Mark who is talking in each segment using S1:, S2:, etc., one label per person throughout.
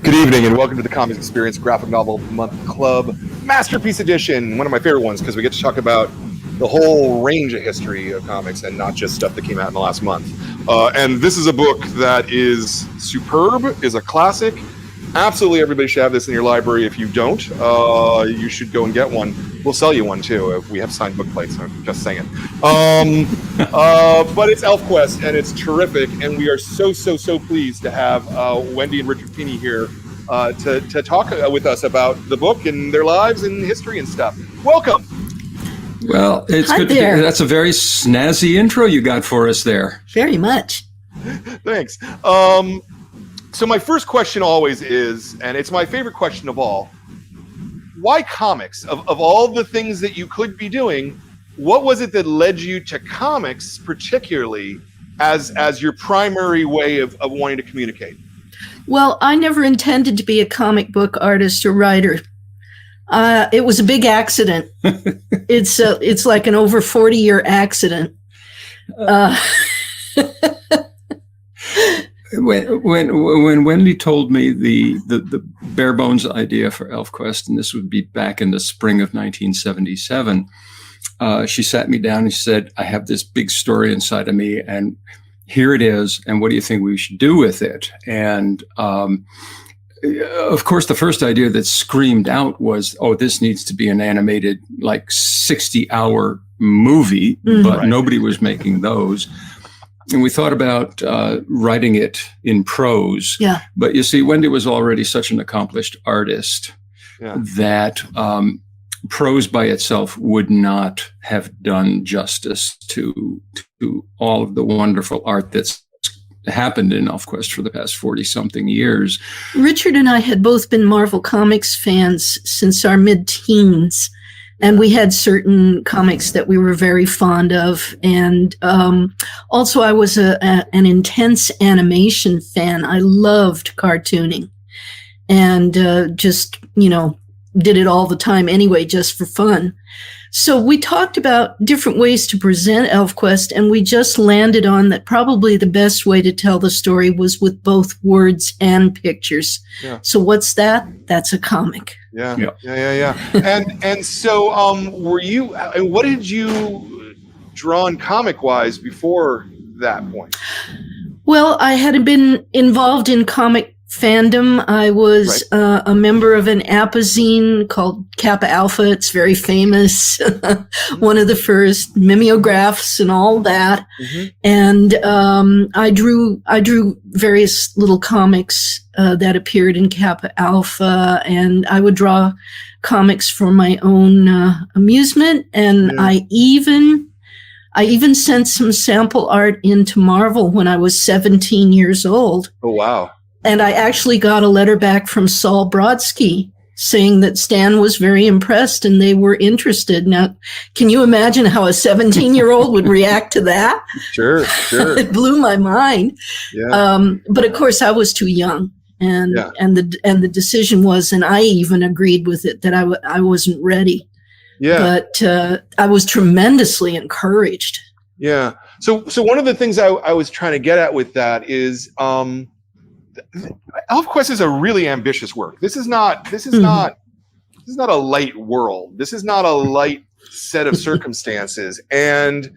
S1: Good evening and welcome to the Comics Experience Graphic Novel Month Club Masterpiece Edition. One of my favorite ones because we get to talk about the whole range of history of comics and not just stuff that came out in the last month. And this is a book that is superb, is a classic. Absolutely everybody should have this in your library. If you don't, you should go and get one. We'll sell you one too. If we have signed book plates, I'm just saying. But it's ELFQUEST and it's terrific. And we are so pleased to have Wendy and Richard PINI here to talk with us about the book and their lives and history and stuff. Welcome.
S2: Well, it's good to be here. That's a very snazzy intro you got for us there.
S3: Very much.
S1: Thanks. So my first question always is, and it's my favorite question of all, why comics? Of all the things that you could be doing, what was it that led you to comics particularly as your primary way of wanting to communicate?
S3: Well, I never intended to be a comic book artist or writer. It was a big accident. It's like an over 40-year accident.
S2: When Wendy told me the bare bones idea for ELFQUEST, and this would be back in the spring of 1977, she sat me down and she said, I have this big story inside of me and here it is. And what do you think we should do with it? And of course, the first idea that screamed out was, oh, this needs to be an animated, like 60-hour movie, but nobody was making those. And we thought about writing it in prose. Yeah. But you see, Wendy was already such an accomplished artist that prose by itself would not have done justice to all of the wonderful art that's happened in ELFQUEST for the past 40-something years.
S3: Richard and I had both been Marvel Comics fans since our mid-teens. And we had certain comics that we were very fond of. And also I was an intense animation fan. I loved cartooning and just, did it all the time anyway, just for fun. So we talked about different ways to present ELFQUEST, and we just landed on that probably the best way to tell the story was with both words and pictures. Yeah. So what's that? That's a comic.
S1: Yeah. And so, what did you draw in comic-wise before that point?
S3: Well, I had been involved in comic fandom. I was a member of an apazine called Kappa Alpha. It's very famous. One of the first mimeographs and all that. And I drew various little comics that appeared in Kappa Alpha, and I would draw comics for my own amusement. And I even sent some sample art into Marvel when I was 17 years old.
S1: Oh, wow.
S3: And I actually got a letter back from Saul Brodsky saying that Stan was very impressed and they were interested. Now, can you imagine how a 17-year-old would react to that? Sure. It blew my mind. Yeah. But of course, I was too young, and the decision was, and I even agreed with it, that I wasn't ready. Yeah. But I was tremendously encouraged.
S1: Yeah. So one of the things I was trying to get at with that is. ELFQUEST is a really ambitious work. This is not a light world. This is not a light set of circumstances. And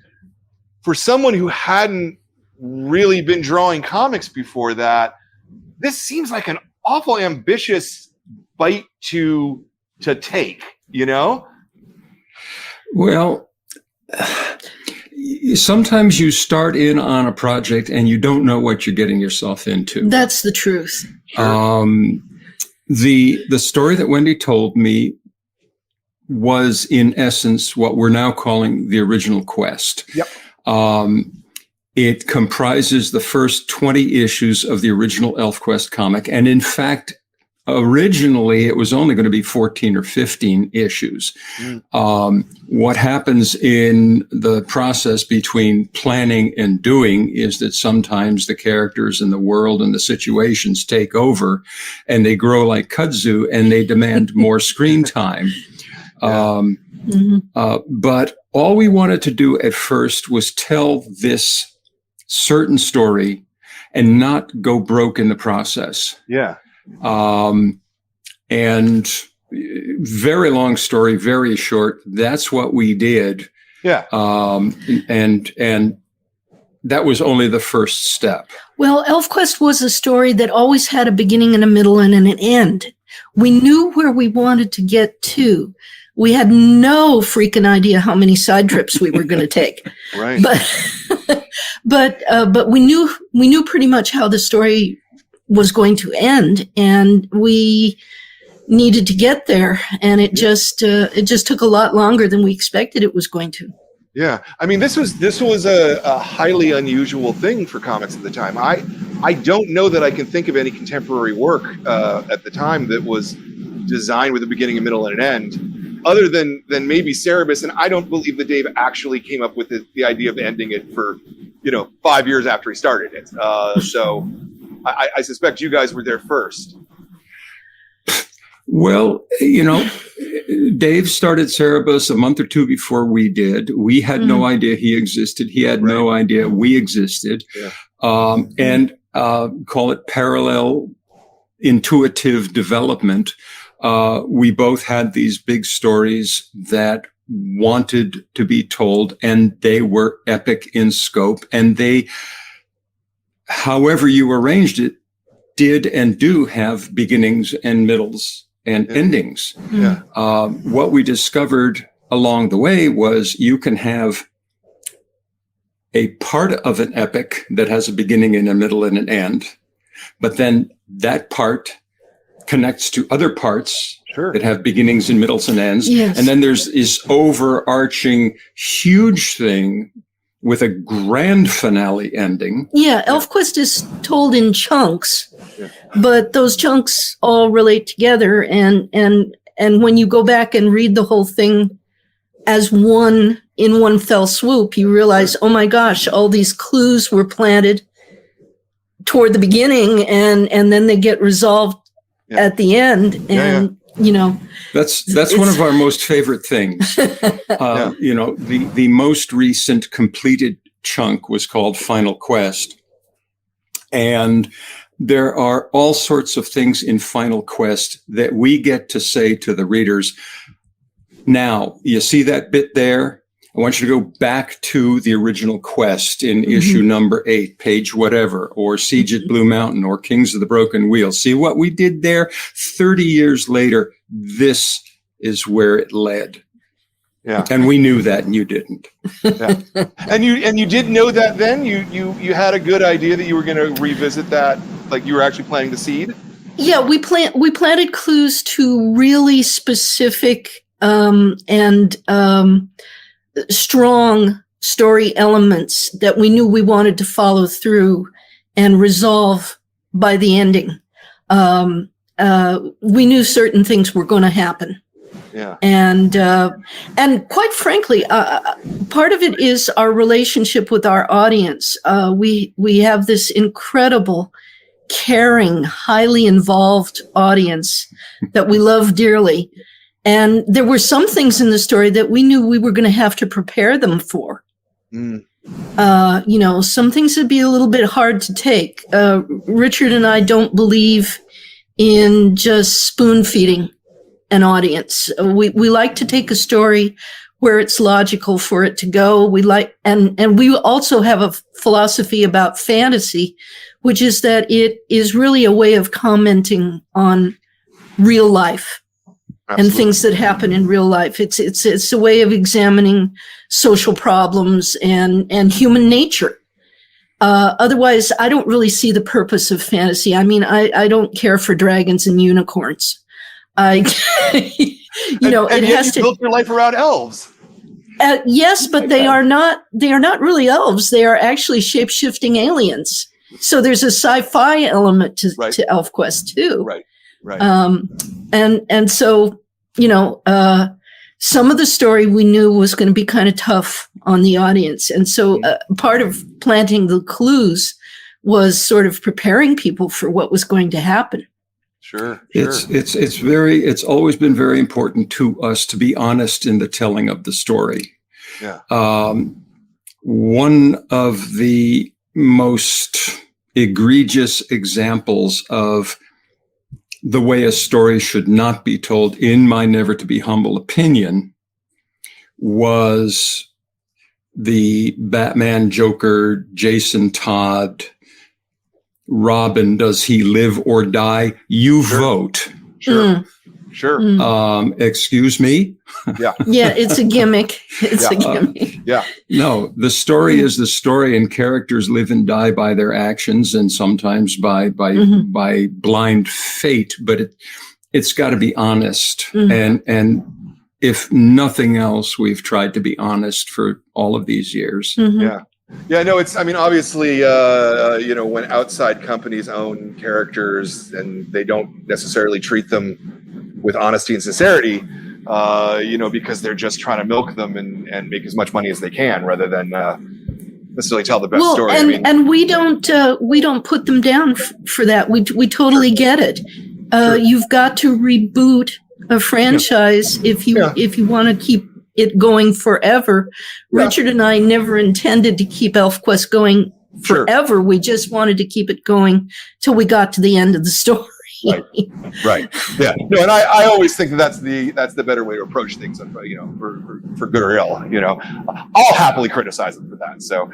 S1: for someone who hadn't really been drawing comics before that, this seems like an awful ambitious bite to take,
S2: Well, sometimes you start in on a project and you don't know what you're getting yourself into.
S3: That's the truth.
S2: The story that Wendy told me was, in essence, what we're now calling the original quest.
S1: Yep.
S2: It comprises the first 20 issues of the original ELFQUEST comic. And in fact, originally, it was only going to be 14 or 15 issues. What happens in the process between planning and doing is that sometimes the characters and the world and the situations take over and they grow like kudzu and they demand more screen time. But all we wanted to do at first was tell this certain story and not go broke in the process.
S1: Yeah.
S2: And very long story, very short. That's what we did.
S1: Yeah.
S2: And that was only the first step.
S3: Well, ELFQuest was a story that always had a beginning and a middle and an end. We knew where we wanted to get to. We had no freaking idea how many side trips we were going to take.
S1: Right.
S3: But we knew pretty much how the story was going to end, and we needed to get there, and it just took a lot longer than we expected it was going to.
S1: Yeah, I mean, this was a highly unusual thing for comics at the time. I don't know that I can think of any contemporary work at the time that was designed with a beginning, a middle, and an end, other than maybe Cerebus. And I don't believe that Dave actually came up with the idea of ending it for 5 years after he started it. So I suspect you guys were there first.
S2: Well, Dave started Cerebus a month or two before we did. We had no idea he existed. He had no idea we existed.
S1: Yeah.
S2: And call it parallel intuitive development. We both had these big stories that wanted to be told, and they were epic in scope. And they, however you arranged it, did and do have beginnings and middles and endings.
S1: Yeah.
S2: What we discovered along the way was you can have a part of an epic that has a beginning and a middle and an end, but then that part connects to other parts that have beginnings and middles and ends.
S3: Yes.
S2: And then there's this overarching huge thing with a grand finale ending.
S3: Yeah, ELFQuest is told in chunks, but those chunks all relate together. And when you go back and read the whole thing as one fell swoop, you realize, oh my gosh, all these clues were planted toward the beginning, and then they get resolved at the end. And
S2: that's one of our most favorite things. The most recent completed chunk was called Final Quest, and there are all sorts of things in Final Quest that we get to say to the readers. Now, you see that bit there? I want you to go back to the original quest in issue number 8, page whatever, or Siege at Blue Mountain, or Kings of the Broken Wheel. See what we did there? 30 years later, this is where it led.
S1: Yeah.
S2: And we knew that, and you didn't.
S1: Yeah. And you did know that then? You had a good idea that you were going to revisit that, like you were actually planting the seed?
S3: Yeah, we planted clues to really specific and strong story elements that we knew we wanted to follow through and resolve by the ending. We knew certain things were going to happen.
S1: Yeah.
S3: And quite frankly, part of it is our relationship with our audience. We have this incredible, caring, highly involved audience that we love dearly. And there were some things in the story that we knew we were going to have to prepare them for. Some things would be a little bit hard to take. Richard and I don't believe in just spoon feeding an audience. We like to take a story where it's logical for it to go. And we also have a philosophy about fantasy, which is that it is really a way of commenting on real life.
S1: Absolutely.
S3: And things that happen in real life. It's a way of examining social problems and human nature. Otherwise, I don't really see the purpose of fantasy. I mean, I don't care for dragons and unicorns.
S1: And
S3: it has to
S1: build your life around elves.
S3: Yes, but they are not really elves. They are actually shape-shifting aliens. So there's a sci-fi element to ELFQuest too.
S1: Right.
S3: And so, some of the story we knew was going to be kind of tough on the audience. And so part of planting the clues was sort of preparing people for what was going to happen.
S1: Sure.
S2: It's always been very important to us to be honest in the telling of the story.
S1: Yeah.
S2: One of the most egregious examples of the way a story should not be told, in my never to be humble opinion, was the Batman, Joker, Jason Todd, Robin, does he live or die? You vote.
S1: Sure. Sure.
S2: Excuse me?
S1: Yeah.
S3: Yeah, it's a gimmick. It's a gimmick.
S1: Yeah.
S2: No, the story is the story, and characters live and die by their actions, and sometimes by blind fate. But it's got to be honest, and if nothing else, we've tried to be honest for all of these years.
S1: Yeah. Yeah, no, it's, I mean, obviously, you know, when outside companies own characters and they don't necessarily treat them with honesty and sincerity, you know, because they're just trying to milk them and make as much money as they can rather than necessarily tell the best story.
S3: And we don't put them down for that. We totally get it. You've got to reboot a franchise if you want to keep it going forever. Richard and I never intended to keep ELFQuest going forever. We just wanted to keep it going till we got to the end of the story.
S1: Right. Yeah. No, and I always think that's the better way to approach things, you know, for good or ill. You know, I'll happily criticize them for that. So,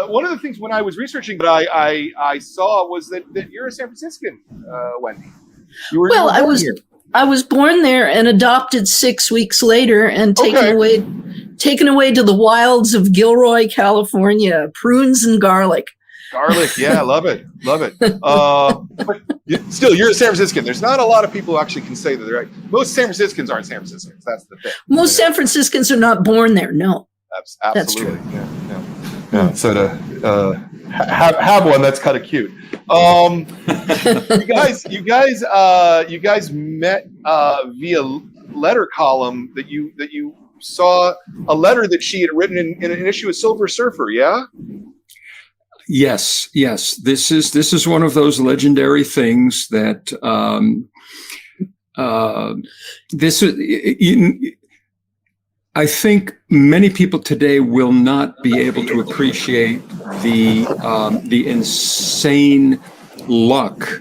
S1: one of the things when I was researching that I saw was that you're a San Franciscan, Wendy. I was born there and adopted 6 weeks later and taken away to the wilds of Gilroy, California, prunes and garlic. Garlic, yeah, love it. But still, you're a San Franciscan. There's not a lot of people who actually can say that they're right. Most San Franciscans aren't San Franciscans. That's the thing.
S3: Most San Franciscans are not born there. No,
S1: absolutely.
S3: That's true.
S1: Yeah. So to have one, that's kind of cute. You guys met via letter column that you saw a letter that she had written in an issue of Silver Surfer. Yeah.
S2: Yes. This is one of those legendary things that I think many people today will not be able to appreciate the insane luck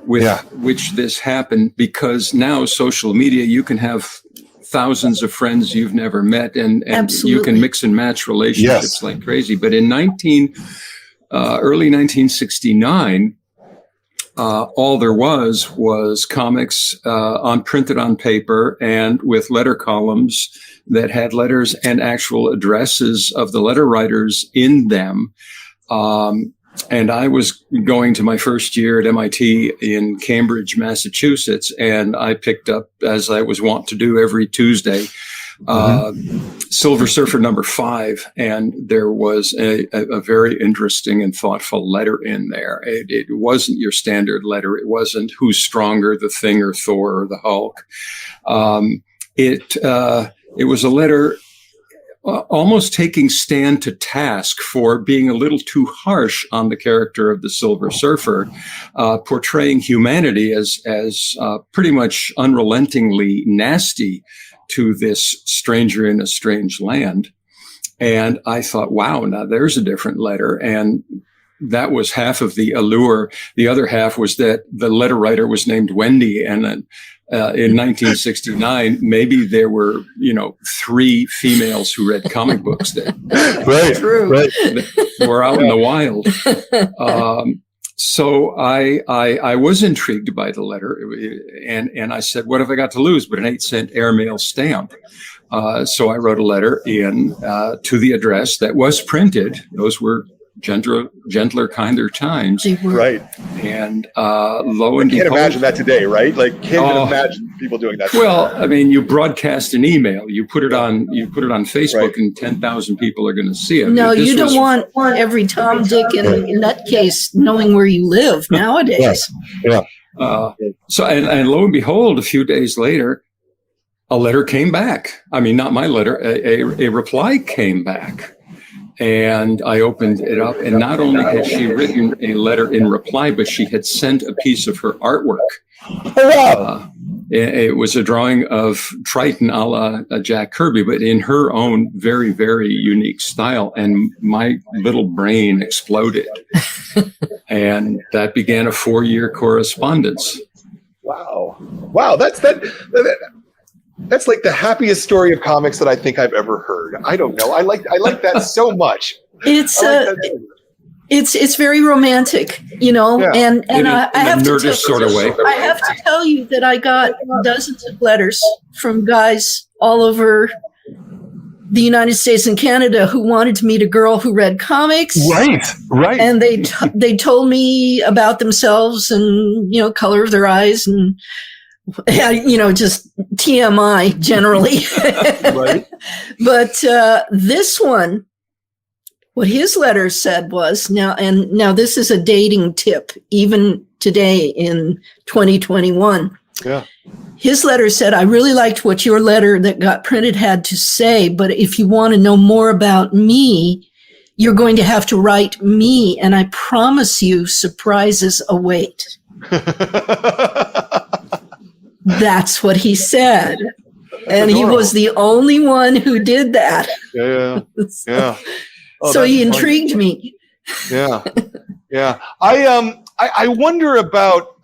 S2: with which this happened, because now social media, you can have thousands of friends you've never met, and you can mix and match relationships like crazy. But in early 1969, all there was comics printed on paper and with letter columns that had letters and actual addresses of the letter writers in them. And I was going to my first year at MIT in Cambridge, Massachusetts, and I picked up, as I was wont to do every Tuesday, Silver Surfer number 5, and there was a very interesting and thoughtful letter in there. It wasn't your standard letter. It wasn't who's stronger, the Thing or Thor or the Hulk. It was a letter almost taking Stan to task for being a little too harsh on the character of the Silver Surfer, portraying humanity as pretty much unrelentingly nasty to this stranger in a strange land. And I thought, wow, now there's a different letter. And that was half of the allure. The other half was that the letter writer was named Wendy. And then in 1969, maybe there were, 3 females who read comic books that were out in the wild. So I was intrigued by the letter, and I said, what have I got to lose but an 8-cent airmail stamp? So I wrote a letter in to the address that was printed. Those were gentler, kinder times.
S1: Right.
S2: And lo and behold,
S1: can't imagine that today, right? Like, can't imagine people doing that.
S2: Well, I mean, you broadcast an email, you put it on Facebook, and 10,000 people are going to see it.
S3: No, you don't want every Tom, Dick, and nutcase knowing where you live nowadays.
S1: Yeah.
S2: So, and lo and behold, a few days later, a letter came back. I mean, not my letter, a reply came back. And I opened it up, and not only had she written a letter in reply, but she had sent a piece of her artwork. It was a drawing of Triton a la Jack Kirby, but in her own very, very unique style. And my little brain exploded. And that began a 4-year correspondence.
S1: Wow. Wow. That's like the happiest story of comics that I think I've ever heard. I don't know. I like that so much.
S3: It's very romantic, you know, and I have to
S2: nerdish sort of way.
S3: I have to tell you that I got dozens of letters from guys all over the United States and Canada who wanted to meet a girl who read comics.
S1: Right.
S3: And they told me about themselves and, you know, color of their eyes and, you know, just TMI generally.
S1: Right.
S3: But this one, what his letter said was, now this is a dating tip, even today in 2021.
S1: Yeah.
S3: His letter said, I really liked what your letter that got printed had to say, but if you want to know more about me, you're going to have to write me, and I promise you surprises await. That's what he said. And he was the only one who did that.
S1: Yeah. Yeah. Oh,
S3: so he intrigued me.
S1: Yeah. Yeah. I wonder about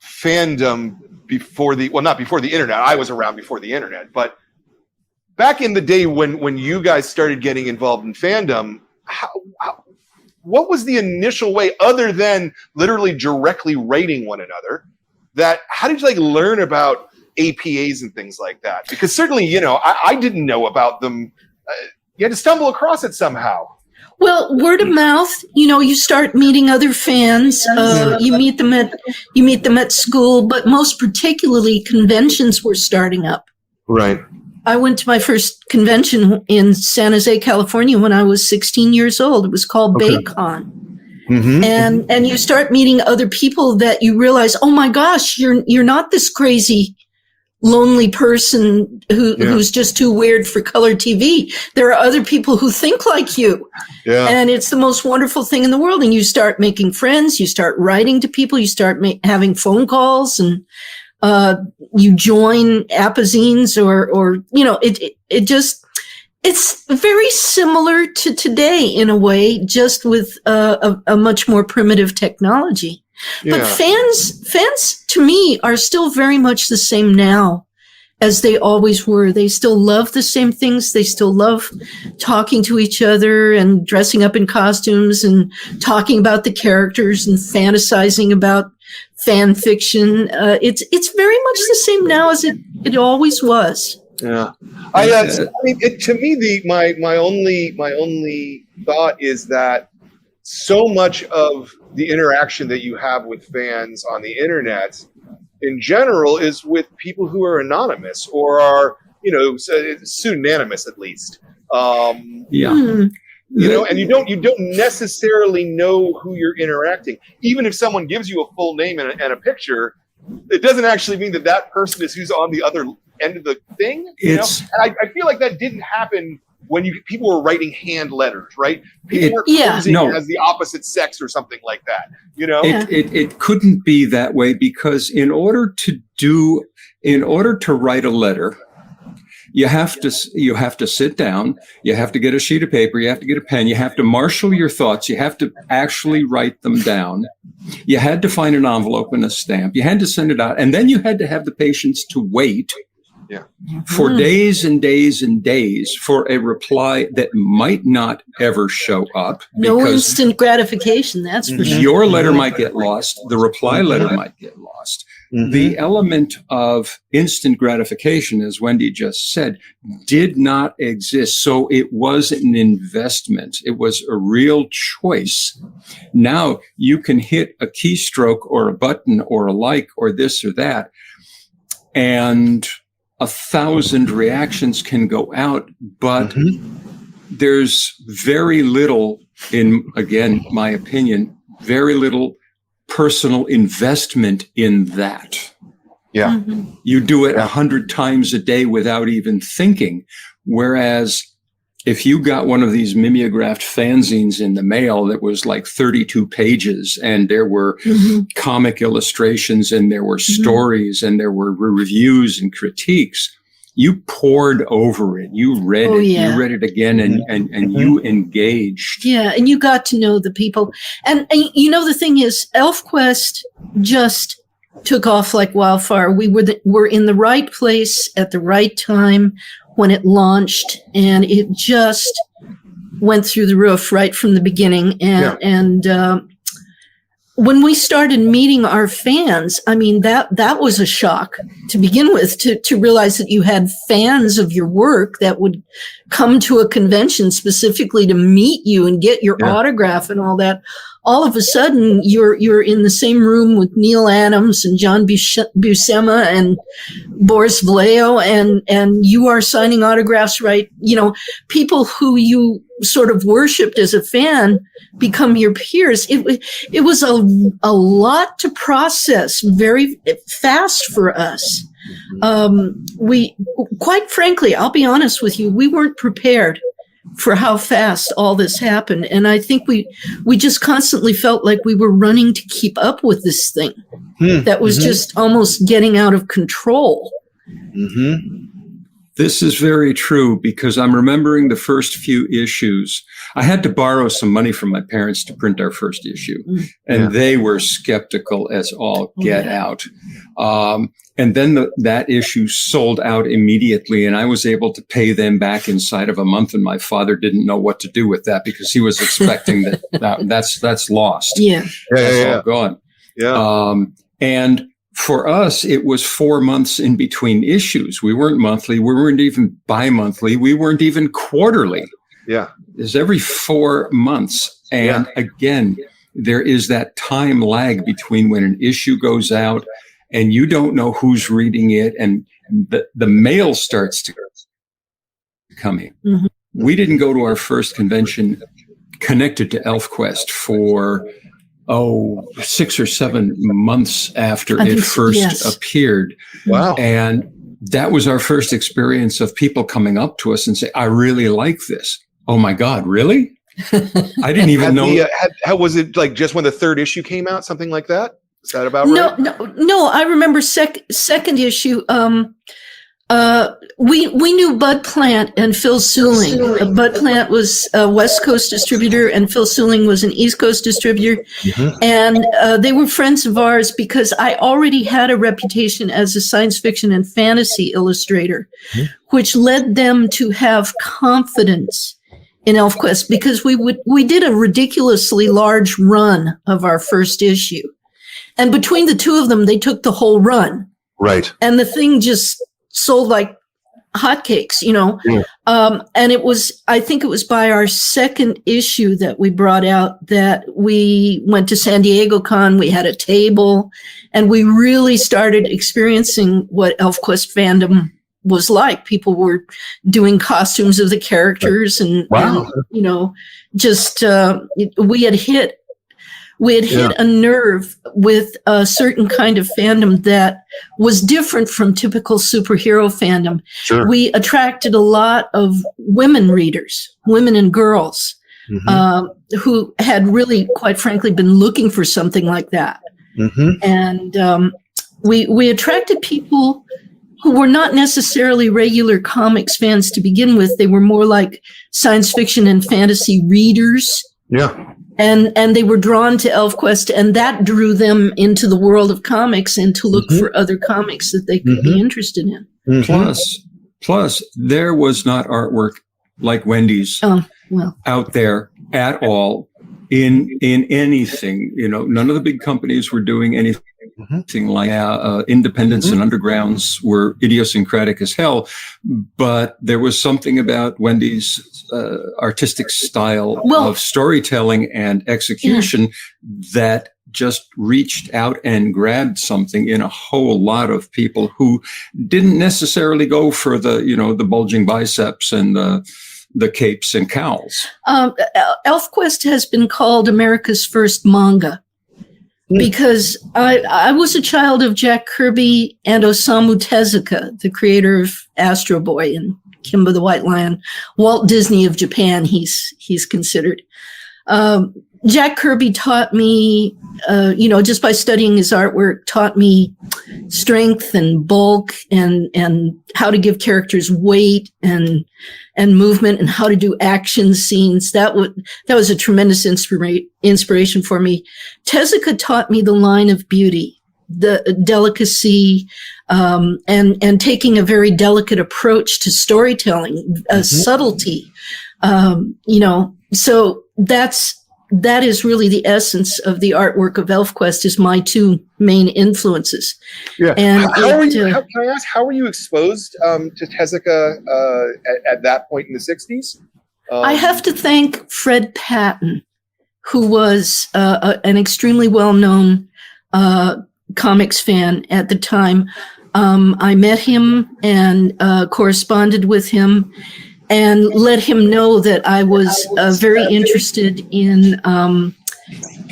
S1: fandom not before the internet. I was around before the internet, but back in the day when you guys started getting involved in fandom, what was the initial way, other than literally directly rating one another, how did you learn about APAs and things like that? Because certainly, you know, I didn't know about them. You had to stumble across it somehow.
S3: Well, word of mouth, you know, you start meeting other fans. You meet them at school, but most particularly conventions were starting up.
S1: Right.
S3: I went to my first convention in San Jose, California when I was 16 years old. It was called BayCon.
S1: Mm-hmm.
S3: And you start meeting other people that you realize, oh my gosh, you're not this crazy lonely person who's just too weird for color TV. There are other people who think like you. Yeah. And it's the most wonderful thing in the world. And you start making friends, you start writing to people, you start having phone calls, and you join apazines or you know, it's very similar to today in a way, just with a much more primitive technology. Yeah. But fans to me are still very much the same now as they always were. They still love the same things. They still love talking to each other and dressing up in costumes and talking about the characters and fantasizing about fan fiction. It's very much the same now as it always was.
S1: Yeah, I mean, to me, my only thought is that so much of the interaction that you have with fans on the internet in general is with people who are anonymous or are, you know, pseudonymous at least. You know, and you don't necessarily know who you're interacting. Even if someone gives you a full name and a picture, it doesn't actually mean that person is who's on the other end of the thing. You know? And I feel like that didn't happen when people were writing hand letters, right? People were posing as the opposite sex or something like that, you know?
S2: It couldn't be that way, because in order to write a letter, you have to sit down, you have to get a sheet of paper, you have to get a pen, you have to marshal your thoughts, you have to actually write them down. You had to find an envelope and a stamp, you had to send it out, and then you had to have the patience to wait for days and days and days for a reply that might not ever show up.
S3: No instant gratification, that's for sure.
S2: Your letter might get lost. The reply letter might get lost. Mm-hmm. The element of instant gratification, as Wendy just said, did not exist. So it was an investment. It was a real choice. Now you can hit a keystroke or a button or a like or this or that, and 1,000 reactions can go out, but there's very little, in, again, my opinion, very little personal investment in that.
S1: Yeah.
S2: You do it 100 times a day without even thinking. Whereas if you got one of these mimeographed fanzines in the mail that was like 32 pages and there were comic illustrations and there were stories and there were reviews and critiques, you poured over it. You read it.
S3: Yeah.
S2: You read it again and you engaged.
S3: Yeah, and you got to know the people. And you know, the thing is, ELFQuest just took off like wildfire. We were in the right place at the right time when it launched, and it just went through the roof right from the beginning. And when we started meeting our fans, I mean, that was a shock to begin with, to realize that you had fans of your work that would come to a convention specifically to meet you and get your autograph and all that. All of a sudden, you're in the same room with Neil Adams and John Buscema and Boris Vallejo, and you are signing autographs, right? You know, people who you sort of worshipped as a fan become your peers. It was a lot to process very fast for us. We, quite frankly, I'll be honest with you, we weren't prepared for how fast all this happened. And I think we just constantly felt like we were running to keep up with this thing that was just almost getting out of control.
S2: This is very true, because I'm remembering the first few issues. I had to borrow some money from my parents to print our first issue, and they were skeptical as all get out. And then that issue sold out immediately, and I was able to pay them back inside of a month. And my father didn't know what to do with that, because he was expecting that's lost. That's all gone. And for us, it was 4 months in between issues. We weren't monthly. We weren't even bi-monthly. We weren't even quarterly. It was every 4 months. And again, there is that time lag between when an issue goes out and you don't know who's reading it, and the mail starts to come in. We didn't go to our first convention connected to ELFQuest for 6 or 7 months after it first appeared. Wow. And that was our first experience of people coming up to us and say, I really like this. Oh my God, really? I didn't even know.
S1: How was it, like just when the third issue came out, something like that? Is that about right?
S3: No. I remember second issue. We knew Bud Plant and Phil Suling. Bud Plant was a West Coast distributor, and Phil Suling was an East Coast distributor. And they were friends of ours because I already had a reputation as a science fiction and fantasy illustrator, which led them to have confidence in ELFQuest, because we did a ridiculously large run of our first issue. And between the two of them, they took the whole run. Right. And the thing just sold like hotcakes, you know. And I think it was by our second issue that we brought out that we went to San Diego Con. We had a table, and we really started experiencing what ELFQuest fandom was like. People were doing costumes of the characters, and you know, just we had hit a nerve with a certain kind of fandom that was different from typical superhero fandom. We attracted a lot of women readers, women and girls, who had really, quite frankly, been looking for something like that. And we attracted people who were not necessarily regular comics fans to begin with. They were more like science fiction and fantasy readers. And they were drawn to ELFQuest, and that drew them into the world of comics and to look for other comics that they could be interested in.
S2: Plus, there was not artwork like Wendy's out there at all in anything. You know, none of the big companies were doing anything like independents and undergrounds were idiosyncratic as hell. But there was something about Wendy's artistic style of storytelling and execution that just reached out and grabbed something in a whole lot of people who didn't necessarily go for the, you know, the bulging biceps and the capes and cowls.
S3: ELFQuest has been called America's first manga because I was a child of Jack Kirby and Osamu Tezuka, the creator of Astro Boy and Kimba the White Lion, Walt Disney of Japan, he's considered. Jack Kirby taught me, just by studying his artwork, taught me strength and bulk and how to give characters weight and movement and how to do action scenes. That was a tremendous inspiration for me. Tezuka taught me the line of beauty, the delicacy, and taking a very delicate approach to storytelling, subtlety. So that is really the essence of the artwork of ELFQUEST, is my two main influences.
S1: Yeah.
S3: And
S1: can I ask, how were you exposed to Tezuka at that point in the 60s?
S3: I have to thank Fred Patton, who was an extremely well-known comics fan at the time. I met him and corresponded with him, and let him know that I was very interested in an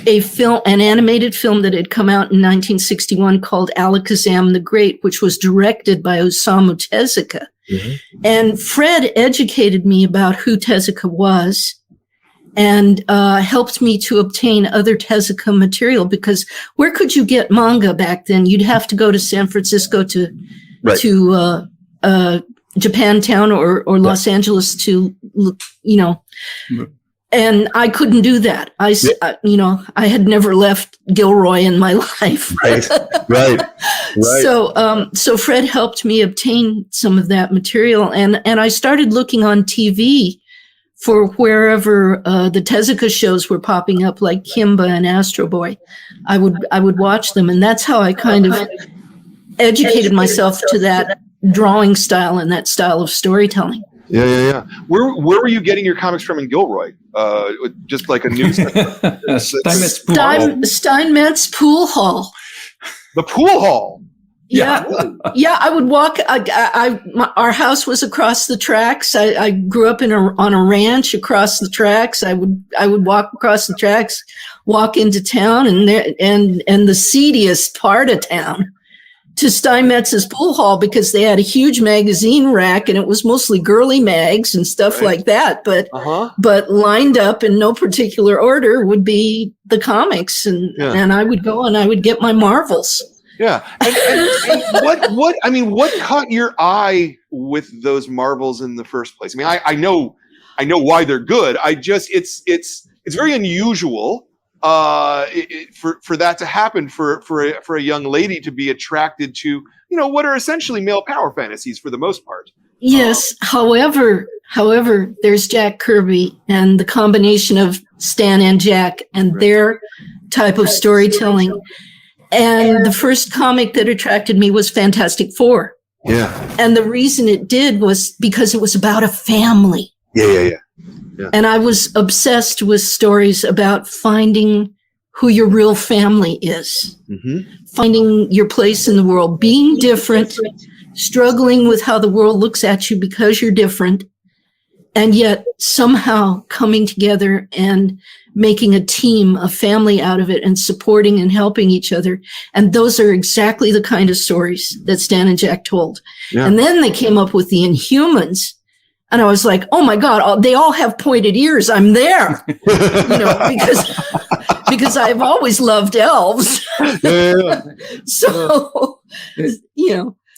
S3: animated film that had come out in 1961 called Alakazam the Great, which was directed by Osamu Tezuka. Mm-hmm. And Fred educated me about who Tezuka was and helped me to obtain other Tezuka material, because where could you get manga back then? You'd have to go to San Francisco to Japantown or Los Angeles to, and I couldn't do that. I had never left Gilroy in my life.
S1: Right.
S3: So Fred helped me obtain some of that material, and I started looking on TV for wherever the Tezuka shows were popping up, like Kimba and Astro Boy. I would watch them, and that's how I kind of educated myself to that drawing style and that style of storytelling.
S1: Yeah. Where were you getting your comics from in Gilroy? Just like a news
S3: Steinmetz Pool Hall.
S1: The pool hall.
S3: Yeah. I would walk. Our house was across the tracks. I grew up on a ranch across the tracks. I would walk across the tracks, walk into town, and the seediest part of town, to Steinmetz's Pool Hall, because they had a huge magazine rack, and it was mostly girly mags and stuff like that. But lined up in no particular order would be the comics, and I would go and I would get my Marvels.
S1: Yeah, and what caught your eye with those Marvels in the first place? I mean, I know why they're good. It's very unusual for that to happen, for a young lady to be attracted to what are essentially male power fantasies for the most part.
S3: Yes. However, there's Jack Kirby and the combination of Stan and Jack and their type of storytelling. And the first comic that attracted me was Fantastic Four.
S1: Yeah.
S3: And the reason it did was because it was about a family.
S1: Yeah.
S3: And I was obsessed with stories about finding who your real family is, finding your place in the world, being different, struggling with how the world looks at you because you're different, and yet somehow coming together and making a team, a family out of it, and supporting and helping each other. And those are exactly the kind of stories that Stan and Jack told. Yeah. And then they came up with the Inhumans. And I was like, oh my God, they all have pointed ears. I'm there, because I've always loved elves. So,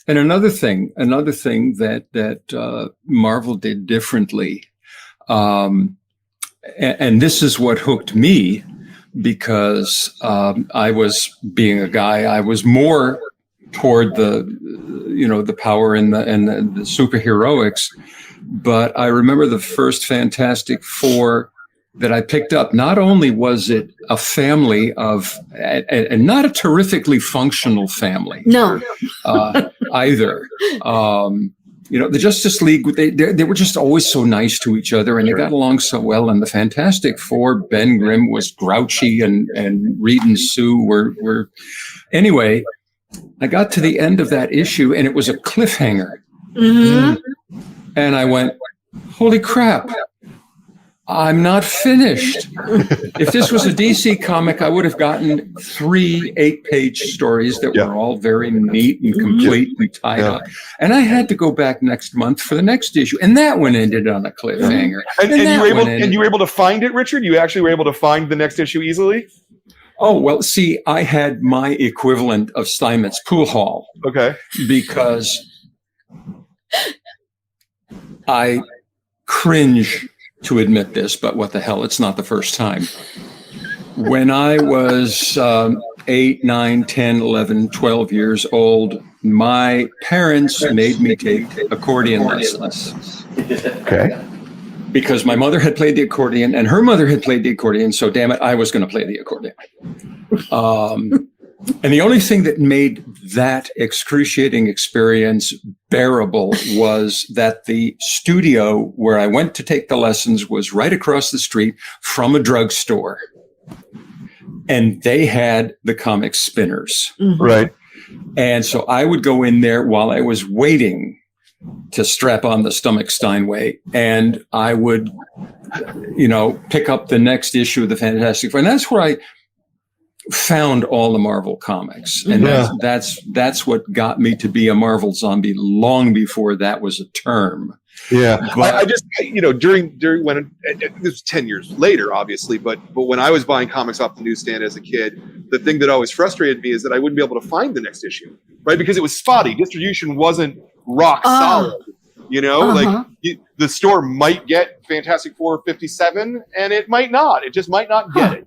S2: And another thing that Marvel did differently, and this is what hooked me, because I was, being a guy, I was more toward the power and the superheroics. But I remember the first Fantastic Four that I picked up. Not only was it a family of, and not a terrifically functional family, either. The Justice League, they were just always so nice to each other, and they got along so well. And the Fantastic Four, Ben Grimm was grouchy, and Reed and Sue were. Anyway, I got to the end of that issue, and it was a cliffhanger. Mm-hmm. And I went, holy crap. I'm not finished. If this was a DC comic, I would have gotten 3 8-page stories that were all very neat and complete and tied up. And I had to go back next month for the next issue. And that one ended on a cliffhanger.
S1: And you were able to find it, Richard? You actually were able to find the next issue easily?
S2: Oh, well, see, I had my equivalent of Steinmetz Pool Hall.
S1: Okay.
S2: Because I cringe to admit this, but what the hell, it's not the first time. When I was 8, 9, 10, 11, 12 years old, my parents made me take accordion lessons.
S1: Okay.
S2: Because my mother had played the accordion and her mother had played the accordion, so damn it, I was going to play the accordion. And the only thing that made that excruciating experience bearable was that the studio where I went to take the lessons was right across the street from a drugstore. And they had the comic spinners.
S1: Right.
S2: And so I would go in there while I was waiting to strap on the stomach Steinway, and I would, pick up the next issue of the Fantastic Four. And that's where I found all the Marvel comics. And that's what got me to be a Marvel zombie long before that was a term.
S1: Yeah. But I just, during when this was 10 years later, obviously, but when I was buying comics off the newsstand as a kid, the thing that always frustrated me is that I wouldn't be able to find the next issue, right? Because it was spotty. Distribution wasn't rock solid, like the store might get Fantastic Four 57 and it might not. It just might not get it,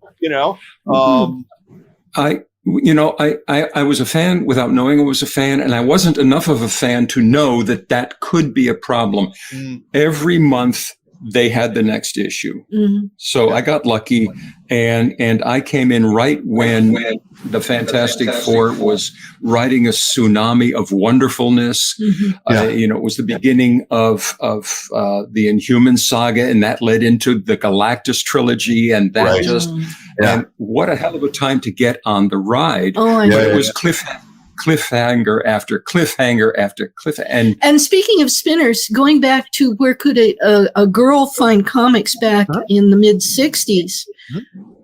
S2: I was a fan without knowing I was a fan, and I wasn't enough of a fan to know that could be a problem. Every month they had the next issue. So I got lucky, and I came in right when the Fantastic Four was riding a tsunami of wonderfulness. It was the beginning of the Inhuman saga, and that led into the Galactus trilogy, and that and what a hell of a time to get on the ride. It was cliffhanger after cliffhanger after cliffhanger.
S3: And speaking of spinners, going back to where could a girl find comics back in the mid 60s?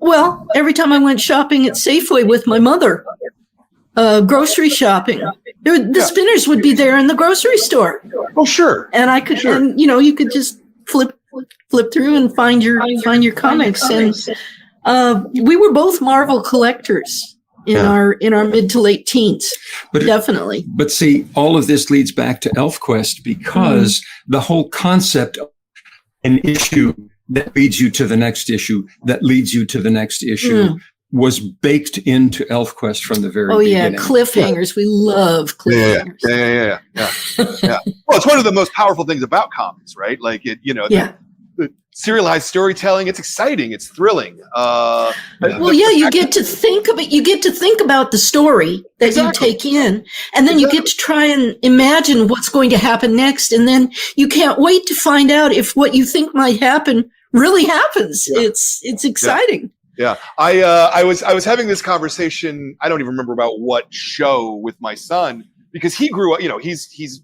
S3: Well, every time I went shopping at Safeway with my mother, grocery shopping, the spinners would be there in the grocery store.
S1: Oh, sure.
S3: And I could, and you could just flip through and find your comics. And we were both Marvel collectors in our mid to late teens. Definitely.
S2: But see, all of this leads back to ELFQUEST because the whole concept of an issue that leads you to the next issue, that leads you to the next issue, was baked into ELFQUEST from the very beginning.
S3: Cliffhangers. We love cliffhangers.
S1: Yeah. Well, it's one of the most powerful things about comics, right? Like the serialized storytelling. It's exciting. It's thrilling.
S3: You get to think of it. You get to think about the story that you take in, and then you get to try and imagine what's going to happen next. And then you can't wait to find out if what you think might happen really happens. It's exciting.
S1: Yeah. I was having this conversation. I don't even remember about what show with my son, because he grew up, he's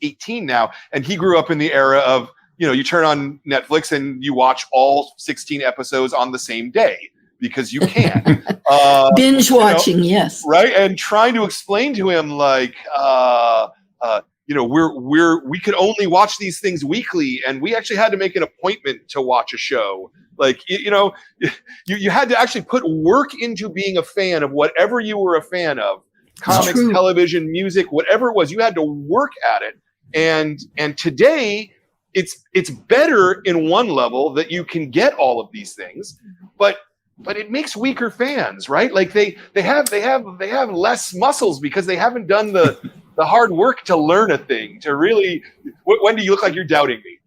S1: 18 now, and he grew up in the era of, you turn on Netflix and you watch all 16 episodes on the same day because you can.
S3: Binge watching, yes.
S1: Right. And trying to explain to him, like, we could only watch these things weekly, and we actually had to make an appointment to watch a show. Like, you had to actually put work into being a fan of whatever you were a fan of, comics, television, music, whatever it was. You had to work at it. And today, it's better in one level that you can get all of these things, but it makes weaker fans, right? Like they have less muscles because they haven't done the hard work to learn a thing, to really. Wendy, you look like you're doubting me.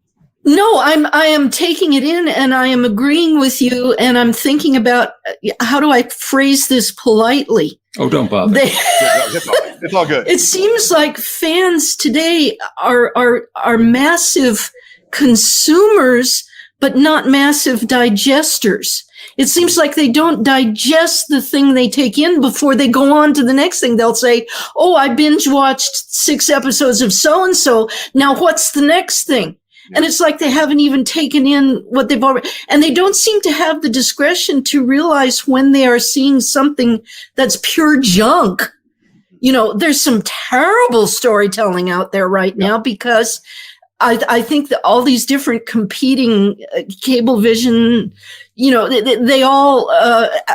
S3: No, I am taking it in, and I am agreeing with you, and I'm thinking about how do I phrase this politely.
S2: Oh, don't bother.
S1: It's all good.
S3: It seems like fans today are massive consumers, but not massive digesters. It seems like they don't digest the thing they take in before they go on to the next thing. They'll say, I binge watched 6 episodes of so-and-so. Now what's the next thing? And it's like they haven't even taken in what they've already, and they don't seem to have the discretion to realize when they are seeing something that's pure junk. You know, there's some terrible storytelling out there right now because I think that all these different competing Cablevision, you know, they all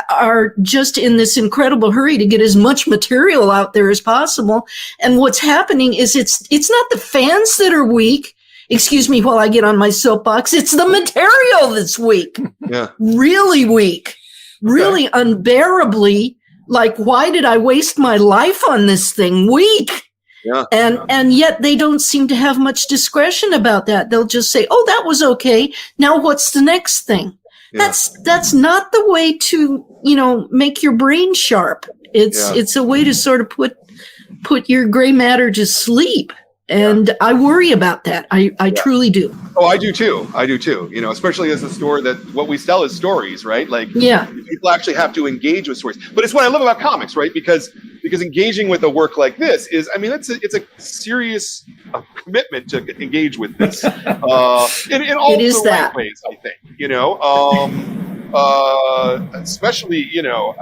S3: are just in this incredible hurry to get as much material out there as possible. And what's happening is it's not the fans that are weak. Excuse me while I get on my soapbox. It's the material that's weak.
S1: Yeah.
S3: Really weak. Really unbearably. Like, why did I waste my life on this thing? Weak.
S1: Yeah.
S3: And yet they don't seem to have much discretion about that. They'll just say, "Oh, that was okay. Now what's the next thing?" Yeah. That's not the way to, you know, make your brain sharp. It's a way to sort of put your gray matter to sleep. And I worry about that. I truly do.
S1: Oh, I do too. You know, especially as a store that what we sell is stories, right? Like, people actually have to engage with stories. But it's what I love about comics, right? Because engaging with a work like this is, I mean, it's a serious commitment to engage with this. In all the right ways, I think. You know, especially, you know,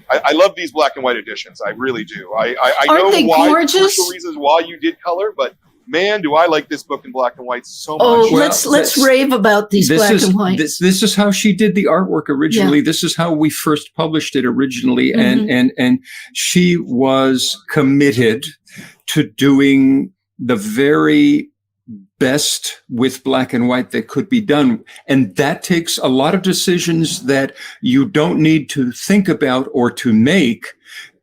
S1: I love these black and white editions. I really do. I know why, commercial reasons why you did color, but man, do I like this book in black and white so much.
S3: Oh, let's rave about these black and whites.
S2: This is how she did the artwork originally. Yeah. This is how we first published it originally. Mm-hmm. And she was committed to doing the very best with black and white that could be done. And that takes a lot of decisions that you don't need to think about or to make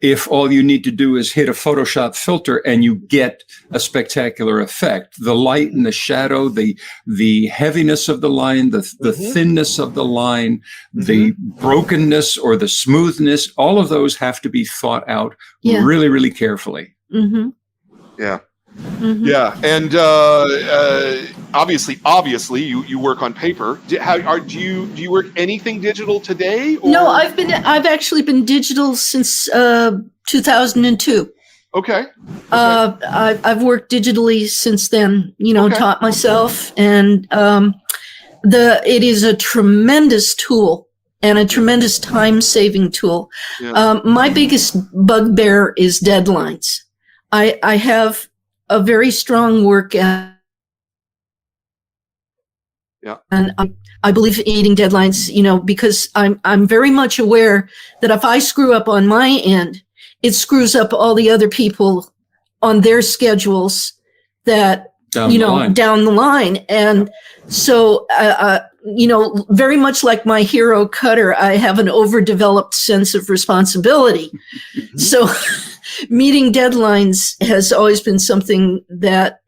S2: if all you need to do is hit a Photoshop filter and you get a spectacular effect. The light and the shadow, the heaviness of the line, the thinness of the line, the brokenness or the smoothness, all of those have to be thought out really, really carefully.
S3: Mm-hmm.
S1: Yeah. Mm-hmm. Yeah, and obviously, you work on paper. Do you work anything digital today? Or?
S3: No, I've actually been digital since 2002.
S1: Okay.
S3: I've worked digitally since then. You know, taught myself, and it is a tremendous tool and a tremendous time-saving tool. Yeah. My biggest bugbear is deadlines. I have a very strong work ethic. Yeah. And I believe in eating deadlines, you know, because I'm very much aware that if I screw up on my end, it screws up all the other people on their schedules that, down the line. And so, you know, very much like my hero Cutter, I have an overdeveloped sense of responsibility. So meeting deadlines has always been something that,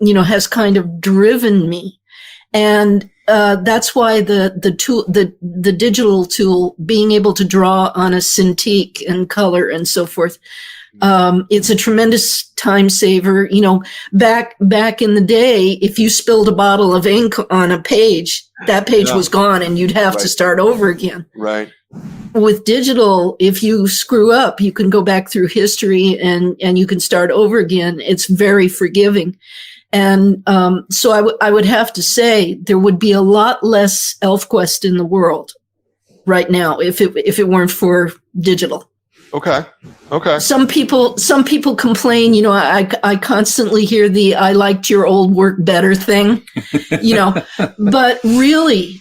S3: you know, has kind of driven me. And that's why the digital tool, being able to draw on a Cintiq and color and so forth, it's a tremendous time saver. You know, back in the day, if you spilled a bottle of ink on a page, that page was gone and you'd have to start over again.
S1: Right.
S3: With digital, if you screw up, you can go back through history and you can start over again. It's very forgiving. And so I would have to say there would be a lot less ELFQUEST in the world right now if it weren't for digital.
S1: Okay.
S3: Some people complain, you know, I constantly hear I liked your old work better thing, you know, but really,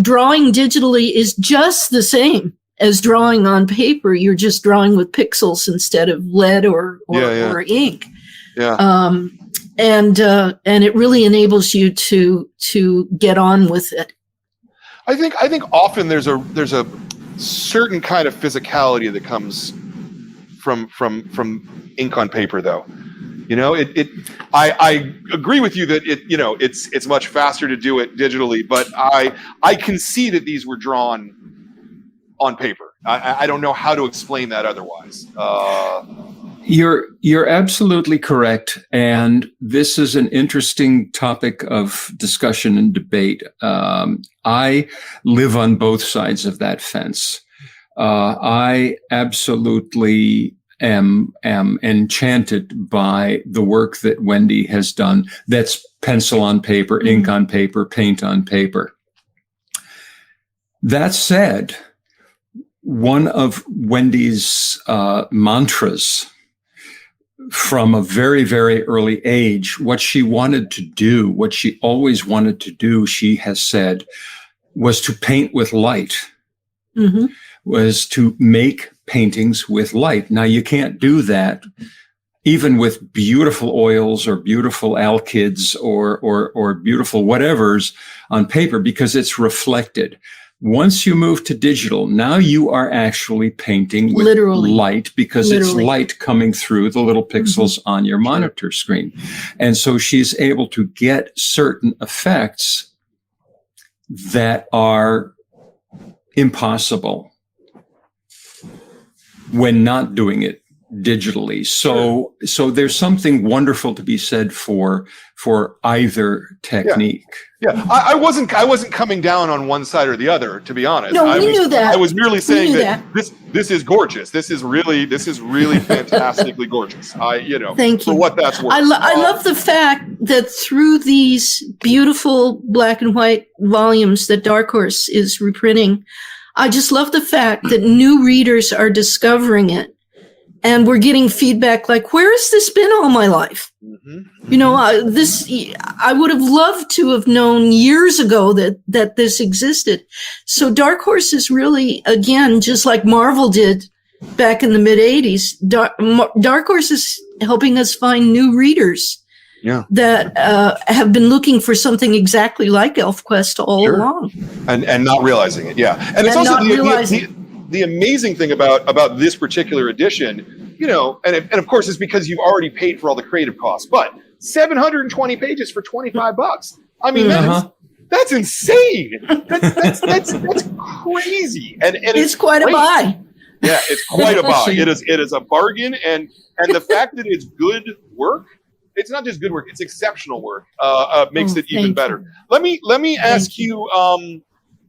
S3: drawing digitally is just the same as drawing on paper. You're just drawing with pixels instead of lead or ink.
S1: Yeah.
S3: And it really enables you to get on with it.
S1: I think often there's a certain kind of physicality that comes from ink on paper, though. You know, I agree with you that it's much faster to do it digitally, but I can see that these were drawn on paper. I don't know how to explain that otherwise.
S2: You're absolutely correct, and this is an interesting topic of discussion and debate. I live on both sides of that fence. I absolutely am enchanted by the work that Wendy has done. That's pencil on paper, ink on paper, paint on paper. That said, one of Wendy's mantras from a very, very early age, what she wanted to do, what she always wanted to do, she has said, was to paint with light, was to make paintings with light. Now, you can't do that even with beautiful oils or beautiful alkyds or beautiful whatevers on paper, because it's reflected. Once you move to digital, now you are actually painting with light, because it's light coming through the little pixels on your monitor screen. And so she's able to get certain effects that are impossible when not doing it digitally. So there's something wonderful to be said for either technique.
S1: Yeah, I wasn't coming down on one side or the other, to be honest.
S3: No, we knew that.
S1: I was merely saying that this is gorgeous. This is really fantastically gorgeous. Thank you for what that's worth.
S3: I love the fact that through these beautiful black and white volumes that Dark Horse is reprinting, I just love the fact that new readers are discovering it. And we're getting feedback like, where has this been all my life? I would have loved to have known years ago that this existed. So Dark Horse is really, again, just like Marvel did back in the mid 80s, Dark Horse is helping us find new readers that have been looking for something exactly like ELFQUEST all along. And
S1: not realizing it, And it's also the amazing thing about this particular edition, and of course it's because you've already paid for all the creative costs, but 720 pages for $25. I mean, that's insane. That's crazy. And it's quite
S3: a buy.
S1: Yeah, it's quite a buy. It is a bargain, and the fact that it's good work, it's not just good work, it's exceptional work, makes it even better. Let me ask you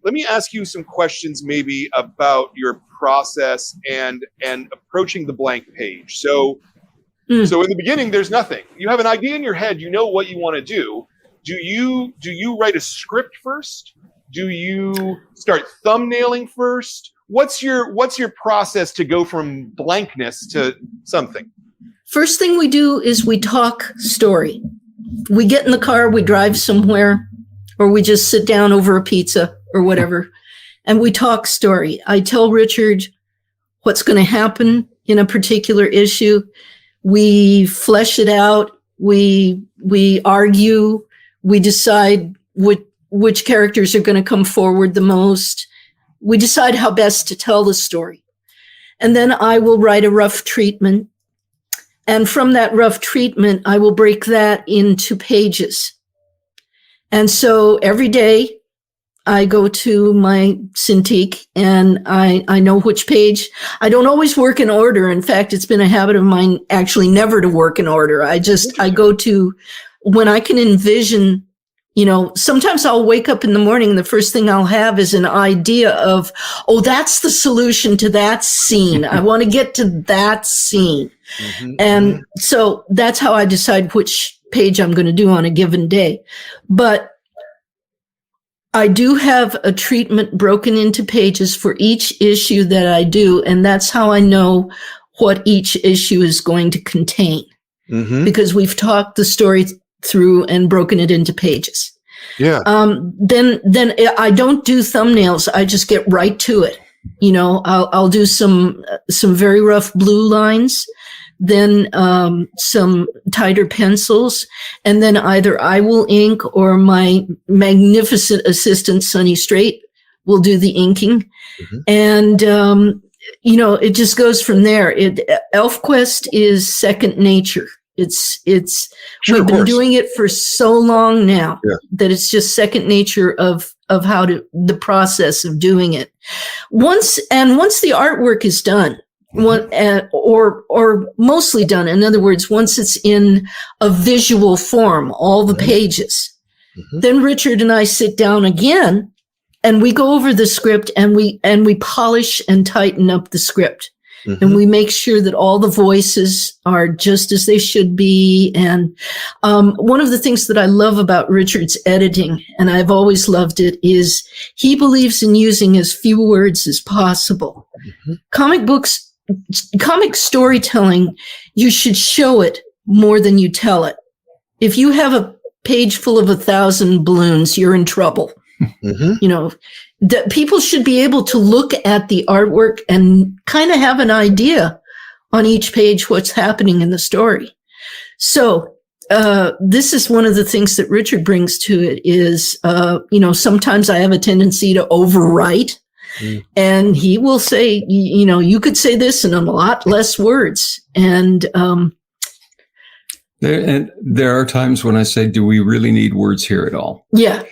S1: let me ask you some questions maybe about your process and approaching the blank page. So in the beginning, there's nothing. You have an idea in your head. You know what you want to do. Do you write a script first? Do you start thumbnailing first? What's your process to go from blankness to something?
S3: First thing we do is we talk story. We get in the car, we drive somewhere, or we just sit down over a pizza or whatever, and we talk story. I tell Richard what's going to happen in a particular issue. We flesh it out. We argue. We decide which characters are going to come forward the most. We decide how best to tell the story. And then I will write a rough treatment. And from that rough treatment, I will break that into pages. And so every day I go to my Cintiq and I know which page. I don't always work in order. In fact, it's been a habit of mine actually never to work in order. I go to when I can envision, sometimes I'll wake up in the morning and the first thing I'll have is an idea of, that's the solution to that scene. I want to get to that scene. And so that's how I decide which page I'm going to do on a given day. But I do have a treatment broken into pages for each issue that I do, and that's how I know what each issue is going to contain, because we've talked the story through and broken it into pages.
S1: Yeah.
S3: Then I don't do thumbnails. I just get right to it. I'll do some very rough blue lines, then some tighter pencils, and then either I will ink or my magnificent assistant, Sunny Straight, will do the inking. And, it just goes from there. ELFQUEST is second nature. We've been doing it for so long now that it's just second nature of the process of doing it. Once the artwork is done, or mostly done. In other words, once it's in a visual form, all the pages, then Richard and I sit down again and we go over the script and we polish and tighten up the script. and we make sure that all the voices are just as they should be. And one of the things that I love about Richard's editing, and I've always loved it, is he believes in using as few words as possible. Comic storytelling, you should show it more than you tell it. If you have a page full of 1,000 balloons, you're in trouble. You know, that people should be able to look at the artwork and kind of have an idea on each page what's happening in the story. So this is one of the things that Richard brings to it is, you know, sometimes I have a tendency to overwrite, and he will say, you know, you could say this in a lot less words. And
S2: there are times when I say, do we really need words here at all?
S3: Yeah.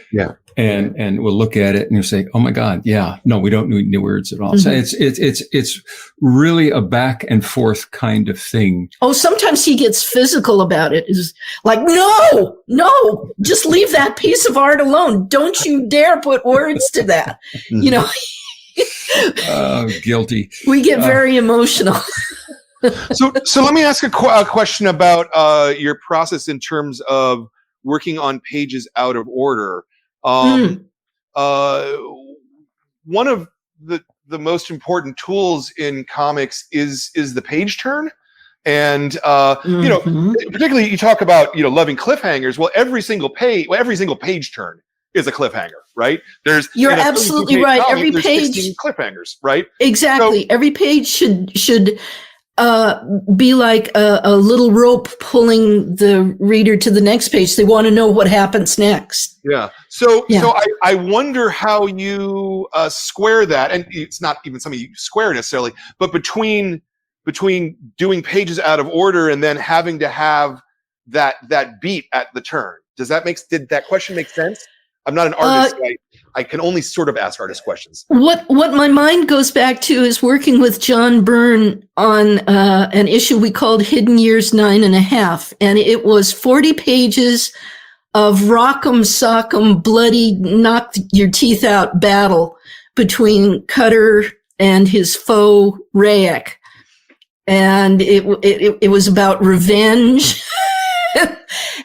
S2: And we'll look at it and you say, oh my God, yeah, no, we don't need new words at all. So it's really a back and forth kind of thing. Oh,
S3: sometimes he gets physical about it. Is like, no, just leave that piece of art alone. Don't you dare put words to that. You know.
S2: Guilty.
S3: We get very emotional.
S1: So let me ask a question about your process in terms of working on pages out of order. One of the most important tools in comics is the page turn. And, you know, particularly you talk about, you know, loving cliffhangers. Well, every single page turn is a cliffhanger, right?
S3: You're absolutely right.
S1: Comic,
S3: Every page
S1: 16 cliffhangers, right?
S3: Exactly. So, every page should be like a little rope pulling the reader to the next page. They want to know what happens next.
S1: Yeah. So I wonder how you square that, and it's not even something you square necessarily, but between doing pages out of order and then having to have that beat at the turn. Did that question make sense? I'm not an artist. I can only sort of ask artist questions.
S3: What my mind goes back to is working with John Byrne on an issue we called Hidden Years 9.5. And it was 40 pages of rock'em sock'em bloody knock your teeth out battle between Cutter and his foe Rayek. And it was about revenge.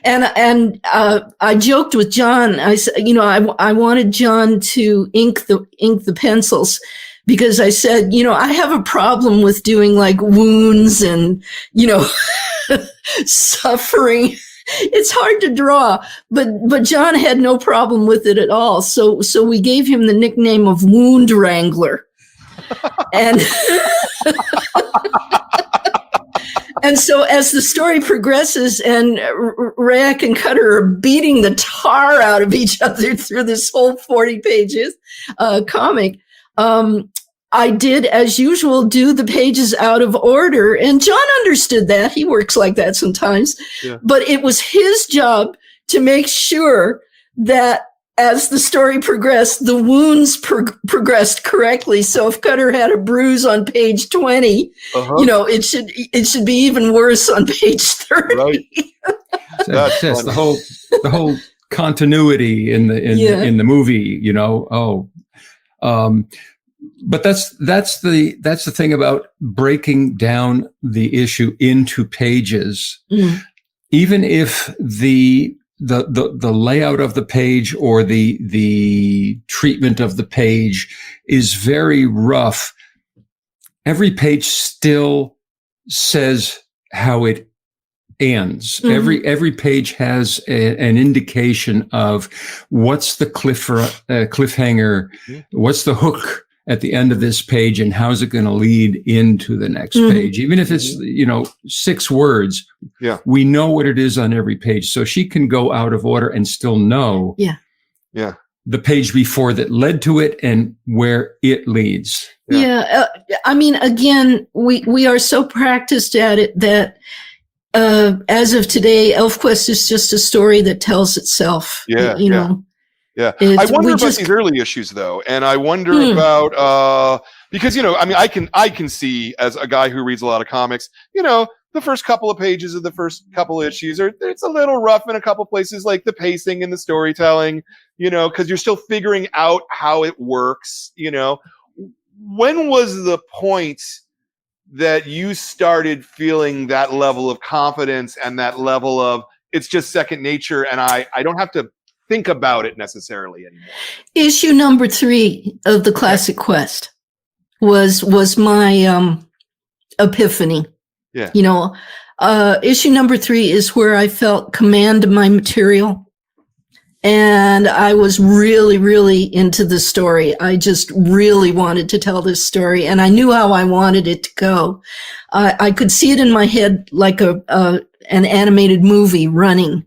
S3: And I joked with John. I said, you know, I wanted John to ink the pencils because I said, you know, I have a problem with doing like wounds and, you know, suffering. It's hard to draw, but John had no problem with it at all. So we gave him the nickname of Wound Wrangler. And and so as the story progresses and Rayek and Cutter are beating the tar out of each other through this whole 40 pages comic, I did, as usual, do the pages out of order. And John understood that. He works like that sometimes. Yeah. But it was his job to make sure that as the story progressed, the wounds progressed correctly. So if Cutter had a bruise on page 20, you know, it should be even worse on page 30. Right.
S2: That's the whole continuity in the movie, you know. But that's the thing about breaking down the issue into pages. Even if the layout of the page or the treatment of the page is very rough, every page still says how it ends. Every page has an indication of what's the cliffhanger, what's the hook at the end of this page, and how's it going to lead into the next page. Even if it's, you know, 6 words, we know what it is on every page. So she can go out of order and still know the page before that led to it and where it leads.
S3: I mean, again, we are so practiced at it that as of today, ELFQUEST is just a story that tells itself. You know.
S1: Yeah, I wonder about these early issues though, and I wonder about because, you know, I mean, I can see, as a guy who reads a lot of comics, you know, the first couple of pages of the first couple of issues it's a little rough in a couple places, like the pacing and the storytelling, you know, because you're still figuring out how it works. You know, when was the point that you started feeling that level of confidence and that level of it's just second nature, and I don't have to think about it necessarily anymore?
S3: Issue number 3 of the Classic Quest was my epiphany.
S1: Yeah.
S3: You know, issue number 3 is where I felt command of my material. And I was really, really into the story. I just really wanted to tell this story, and I knew how I wanted it to go. I could see it in my head like an animated movie running.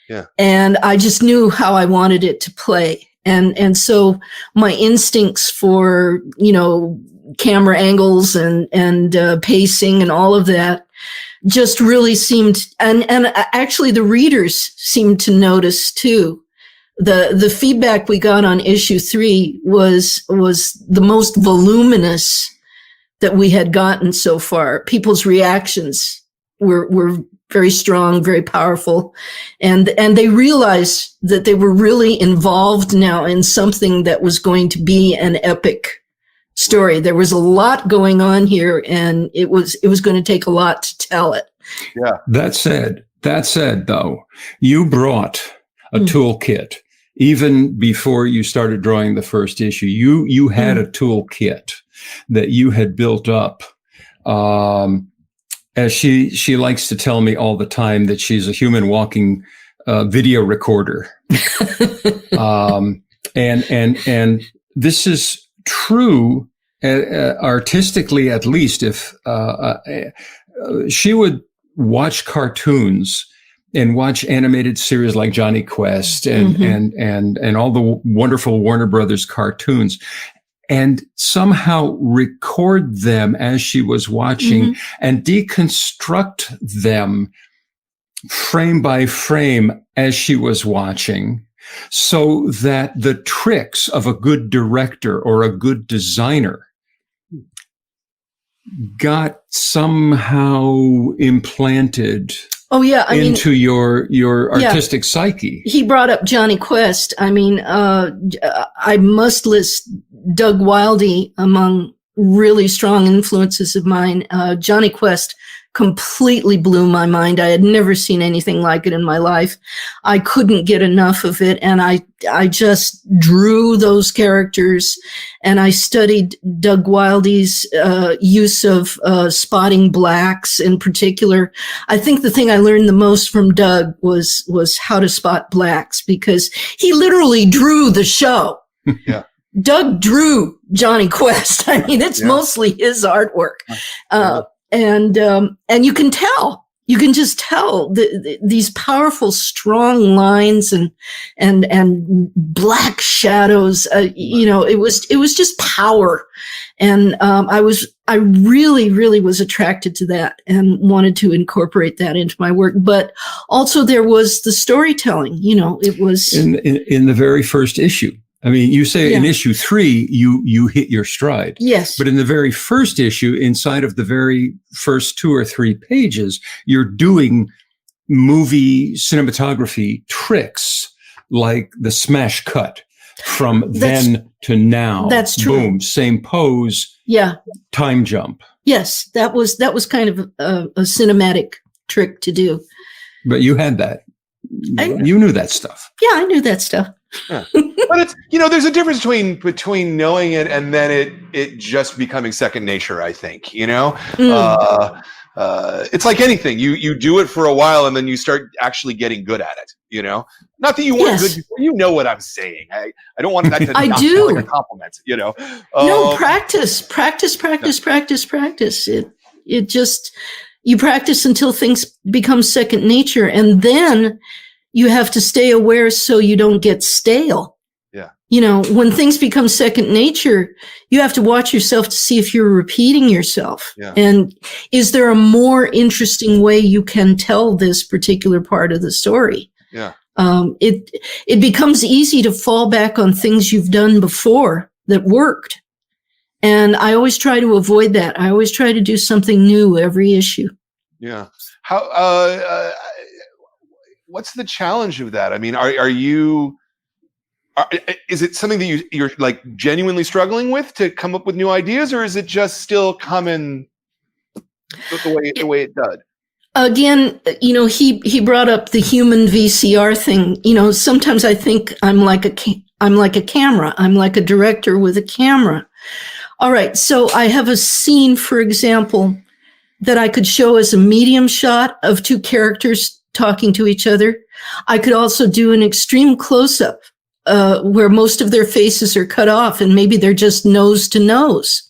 S1: Yeah.
S3: And I just knew how I wanted it to play. And so my instincts for, you know, camera angles and pacing and all of that just really seemed, and actually the readers seemed to notice too. The feedback we got on issue 3 was the most voluminous that we had gotten so far. People's reactions were very strong, very powerful, and they realized that they were really involved now in something that was going to be an epic story. There was a lot going on here, and it was going to take a lot to tell it.
S1: Yeah.
S2: That said, though, you brought a toolkit. Even before you started drawing the first issue, you had a toolkit that you had built up. As she likes to tell me all the time that she's a human walking video recorder. And this is true artistically, at least. If she would watch cartoons and watch animated series like Johnny Quest and all the wonderful Warner Brothers cartoons, and somehow record them as she was watching and deconstruct them frame by frame as she was watching, so that the tricks of a good director or a good designer got somehow implanted into your artistic psyche.
S3: He brought up Johnny Quest. I mean, I must list Doug Wildey among really strong influences of mine. Johnny Quest completely blew my mind. I had never seen anything like it in my life. I couldn't get enough of it, and I just drew those characters, and I studied Doug Wildey's use of spotting blacks in particular. I think the thing I learned the most from Doug was how to spot blacks, because he literally drew the show.
S1: Yeah.
S3: Doug drew Johnny Quest. I mean, it's mostly his artwork. And you can tell, you can just tell these powerful, strong lines and black shadows. You know, it was just power. And, I really, really was attracted to that and wanted to incorporate that into my work. But also there was the storytelling, you know, it was
S2: in the very first issue. I mean, you say in issue 3, you hit your stride.
S3: Yes.
S2: But in the very first issue, inside of the very first 2 or 3 pages, you're doing movie cinematography tricks like the smash cut from then to now.
S3: That's true.
S2: Boom, same pose.
S3: Yeah.
S2: Time jump.
S3: Yes, that was kind of a cinematic trick to do.
S2: But you had that. You knew that stuff.
S3: Yeah, I knew that stuff.
S1: Yeah. But it's, you know, there's a difference between knowing it and then it just becoming second nature, I think, you know. It's like anything, you do it for a while and then you start actually getting good at it, you know. Not that you weren't good before, you know what I'm saying. I don't want that to
S3: I
S1: not
S3: do.
S1: sound like a compliment, you know.
S3: No, practice. It just, you practice until things become second nature, and then you have to stay aware so you don't get stale.
S1: Yeah.
S3: You know, when things become second nature, you have to watch yourself to see if you're repeating yourself.
S1: Yeah.
S3: And is there a more interesting way you can tell this particular part of the story?
S1: Yeah.
S3: It becomes easy to fall back on things you've done before that worked. And I always try to avoid that. I always try to do something new every issue.
S1: Yeah. What's the challenge of that? I mean, is it something that you're like genuinely struggling with to come up with new ideas, or is it just still coming the way it does.
S3: Again, you know, he brought up the human VCR thing. You know, sometimes I think I'm like a camera. I'm like a director with a camera. All right, so I have a scene, for example, that I could show as a medium shot of two characters talking to each other. I could also do an extreme close-up where most of their faces are cut off and maybe they're just nose to nose.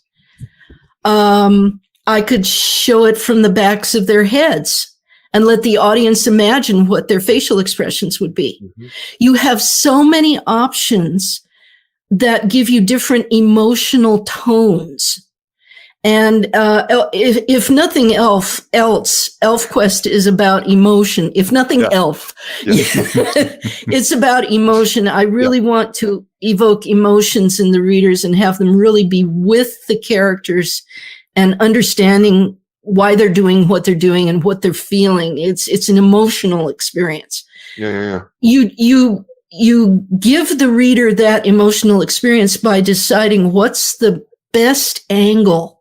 S3: I could show it from the backs of their heads and let the audience imagine what their facial expressions would be. Mm-hmm. You have so many options that give you different emotional tones. And if nothing else, ELFQuest is about emotion. If nothing else, it's about emotion. I really want to evoke emotions in the readers and have them really be with the characters and understanding why they're doing what they're doing and what they're feeling. It's an emotional experience. You give the reader that emotional experience by deciding what's the best angle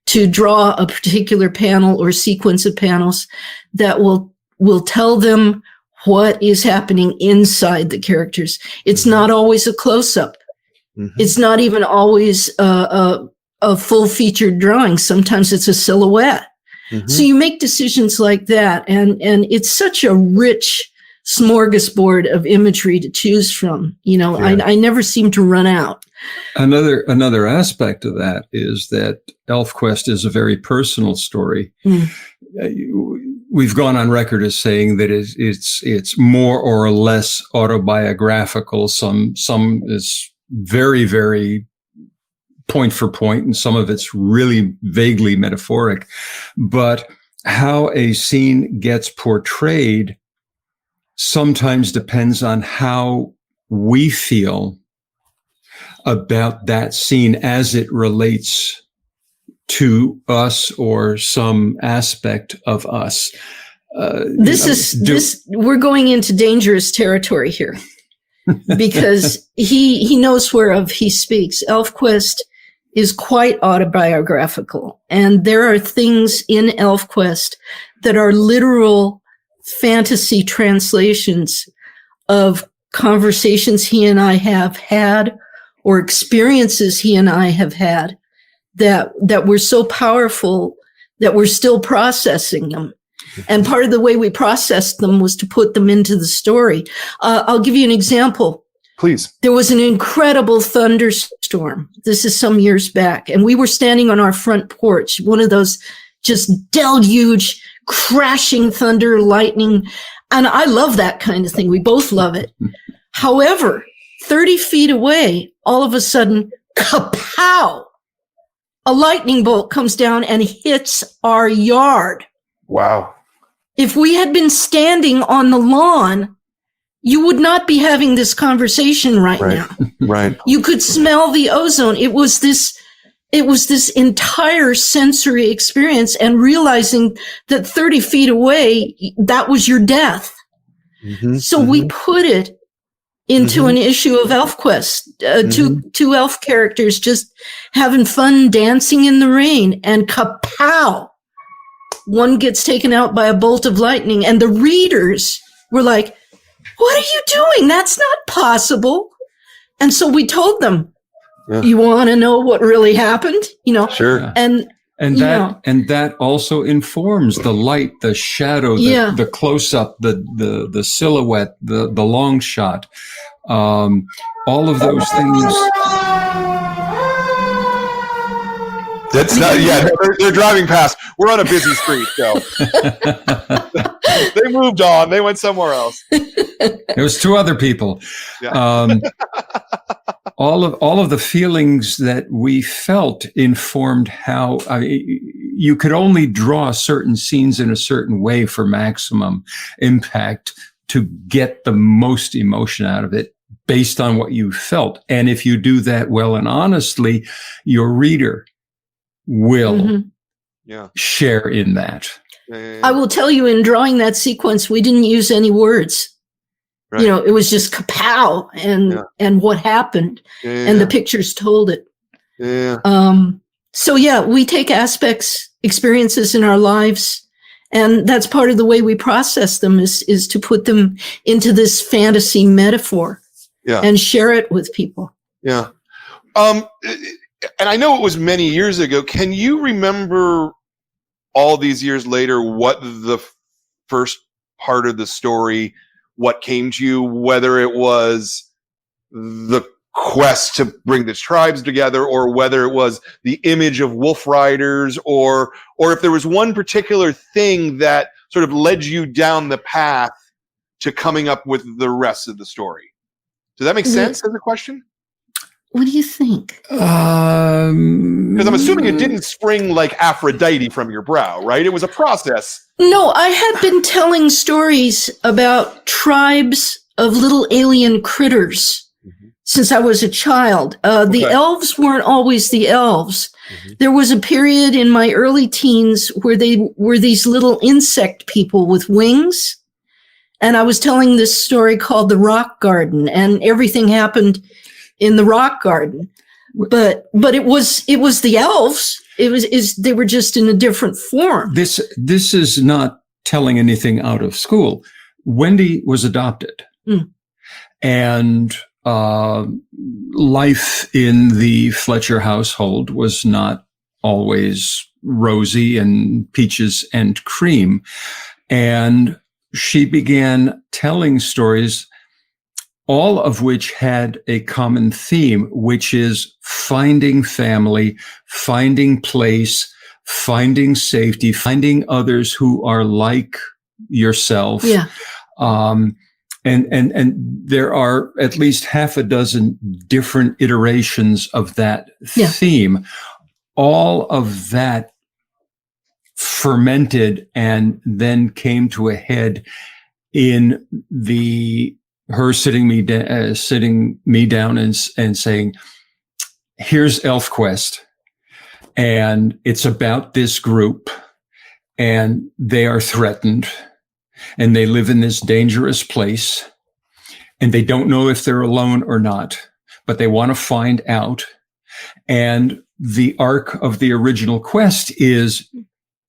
S3: to draw a particular panel or sequence of panels that will tell them what is happening inside the characters. It's not always a close-up. Mm-hmm. It's not even always a full-featured drawing. Sometimes it's a silhouette. Mm-hmm. So you make decisions like that, and it's such a rich smorgasbord of imagery to choose from. You know, I never seem to run out.
S2: Another aspect of that is that ELFQuest is a very personal story. Mm. We've gone on record as saying that it's more or less autobiographical. Some is very, very point for point, and some of it's really vaguely metaphoric. But how a scene gets portrayed sometimes depends on how we feel about that scene as it relates to us or some aspect of us.
S3: We're going into dangerous territory here because he knows whereof he speaks. ELFQuest is quite autobiographical, and there are things in ELFQuest that are literal fantasy translations of conversations he and I have had or experiences he and I have had that were so powerful that we're still processing them. And part of the way we processed them was to put them into the story. I'll give you an example.
S1: Please.
S3: There was an incredible thunderstorm. This is some years back. And we were standing on our front porch, one of those just deluge, crashing thunder, lightning. And I love that kind of thing. We both love it. However, 30 feet away, all of a sudden, kapow! A lightning bolt comes down and hits our yard.
S1: Wow.
S3: If we had been standing on the lawn, you would not be having this conversation right now.
S1: Right.
S3: You could smell the ozone. It was this entire sensory experience, and realizing that 30 feet away, that was your death. Mm-hmm, so we put it into an issue of ELFQuest, two elf characters just having fun dancing in the rain, and kapow! One gets taken out by a bolt of lightning, and the readers were like, "What are you doing? That's not possible." And so we told them, "You want to know what really happened?" You know,
S1: sure.
S2: And that also informs the light, the shadow, the close up, the silhouette, the long shot, all of those things.
S1: That's not, they're driving past. We're on a busy street, so they moved on. They went somewhere else.
S2: There was two other people. Yeah. All of the feelings that we felt informed how you could only draw certain scenes in a certain way for maximum impact to get the most emotion out of it based on what you felt. And if you do that well and honestly, your reader will share in that.
S3: I will tell you, in drawing that sequence, we didn't use any words. Right. You know, it was just kapow and what happened, and the pictures told it. So we take aspects experiences in our lives. And that's part of the way we process them is to put them into this fantasy metaphor and share it with people.
S1: Yeah. And I know it was many years ago. Can you remember all these years later what the first part of the story, what came to you, whether it was the quest to bring the tribes together, or whether it was the image of wolf riders, or if there was one particular thing that sort of led you down the path to coming up with the rest of the story? Does that make sense as a question?
S3: What do you think?
S1: Because I'm assuming it didn't spring like Aphrodite from your brow, right? It was a process.
S3: No, I had been telling stories about tribes of little alien critters since I was a child. The elves weren't always the elves. There was a period in my early teens where they were these little insect people with wings. And I was telling this story called The Rock Garden, and everything happened in the rock garden. But it was the elves. They were just in a different form.
S2: This is not telling anything out of school. Wendy was adopted. And life in the Fletcher household was not always rosy and peaches and cream. And she began telling stories, all of which had a common theme, which is finding family, finding place, finding safety, finding others who are like yourself.
S3: Yeah.
S2: And there are at least half a dozen different iterations of that theme. All of that fermented and then came to a head in her sitting me down and saying, here's ELFQUEST, and it's about this group, and they are threatened, and they live in this dangerous place, and they don't know if they're alone or not, but they want to find out. And the arc of the original quest is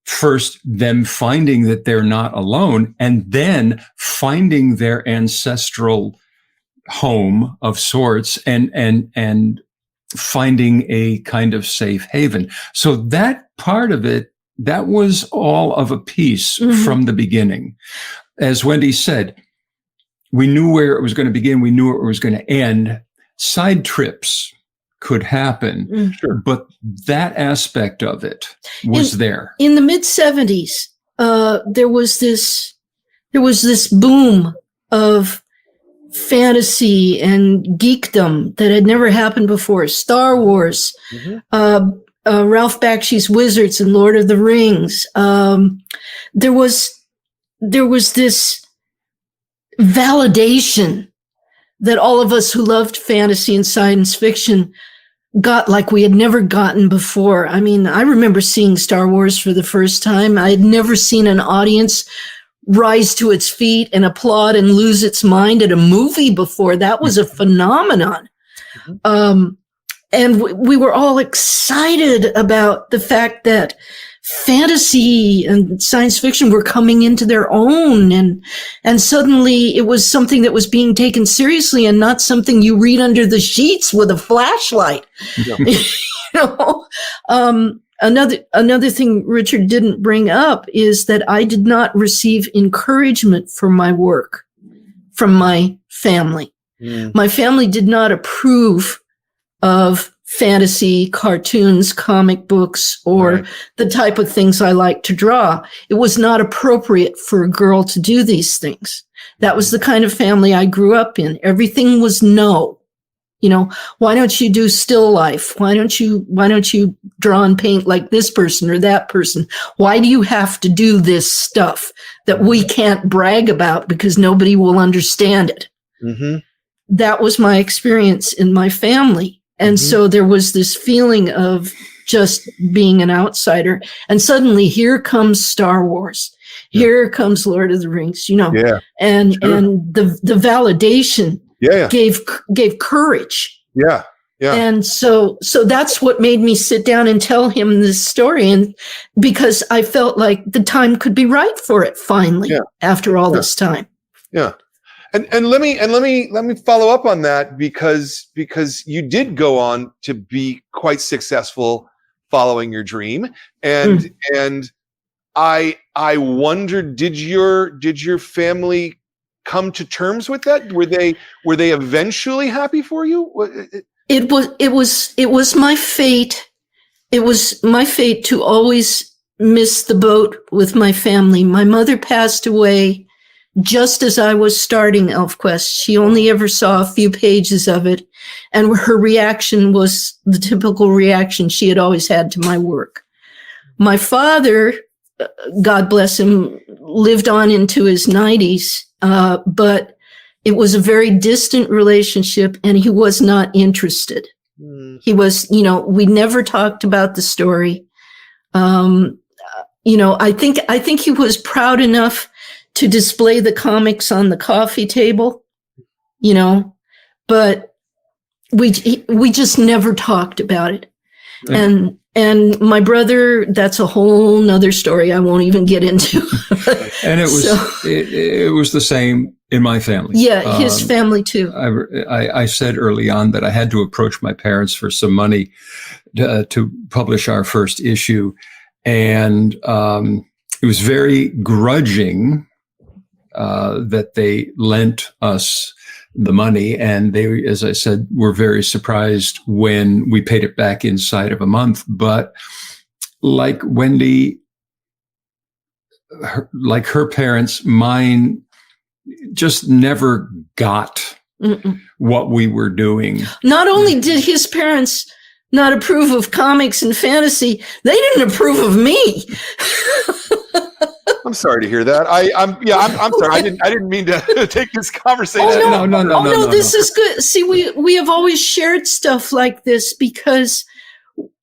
S2: first them finding that they're not alone, and then finding their ancestral home of sorts, and finding a kind of safe haven. So that part of it, that was all of a piece from the beginning. As Wendy said, we knew where it was going to begin. We knew where it was going to end. Side trips could happen, but that aspect of it was there.
S3: In the mid-70s, there was this boom of fantasy and geekdom that had never happened before. Star Wars, Ralph Bakshi's Wizards and Lord of the Rings. There was this validation that all of us who loved fantasy and science fiction got like we had never gotten before. I mean, I remember seeing Star Wars for the first time. I had never seen an audience rise to its feet and applaud and lose its mind at a movie before. That was a phenomenon. And we were all excited about the fact that fantasy and science fiction were coming into their own, and suddenly it was something that was being taken seriously and not something you read under the sheets with a flashlight. Another thing Richard didn't bring up is that I did not receive encouragement for my work from my family. My family did not approve of fantasy, cartoons, comic books, or the type of things I like to draw. It was not appropriate for a girl to do these things. That was the kind of family I grew up in. Everything was no. You know, why don't you do still life? Why don't you draw and paint like this person or that person? Why do you have to do this stuff that we can't brag about because nobody will understand it? That was my experience in my family. And so there was this feeling of just being an outsider. And suddenly here comes Star Wars. Here comes Lord of the Rings, you know, and the validation gave courage.
S1: Yeah.
S3: And so that's what made me sit down and tell him this story. And because I felt like the time could be right for it finally, after all this time.
S1: Yeah. And let me follow up on that because you did go on to be quite successful following your dream. And I wonder, did your family come to terms with that? Were they eventually happy for you?
S3: It was my fate. It was my fate to always miss the boat with my family. My mother passed away just as I was starting ELFQuest. She only ever saw a few pages of it, and her reaction was the typical reaction she had always had to my work. My father, God bless him, lived on into his 90s, but it was a very distant relationship, and he was not interested. He was, we never talked about the story. I think he was proud enough to display the comics on the coffee table, but we just never talked about it. And my brother, that's a whole nother story I won't even get into.
S2: And it was the same in my family.
S3: Yeah, his family too.
S2: I said early on that I had to approach my parents for some money to publish our first issue. And it was very grudging that they lent us the money. And they, as I said, were very surprised when we paid it back inside of a month. But like Wendy, like her parents, mine just never got what we were doing. Not
S3: only did his parents not approve of comics and fantasy, they didn't approve of me.
S1: I'm sorry to hear that. I'm sorry. I didn't mean to take this conversation.
S3: No, this is good. See, we have always shared stuff like this because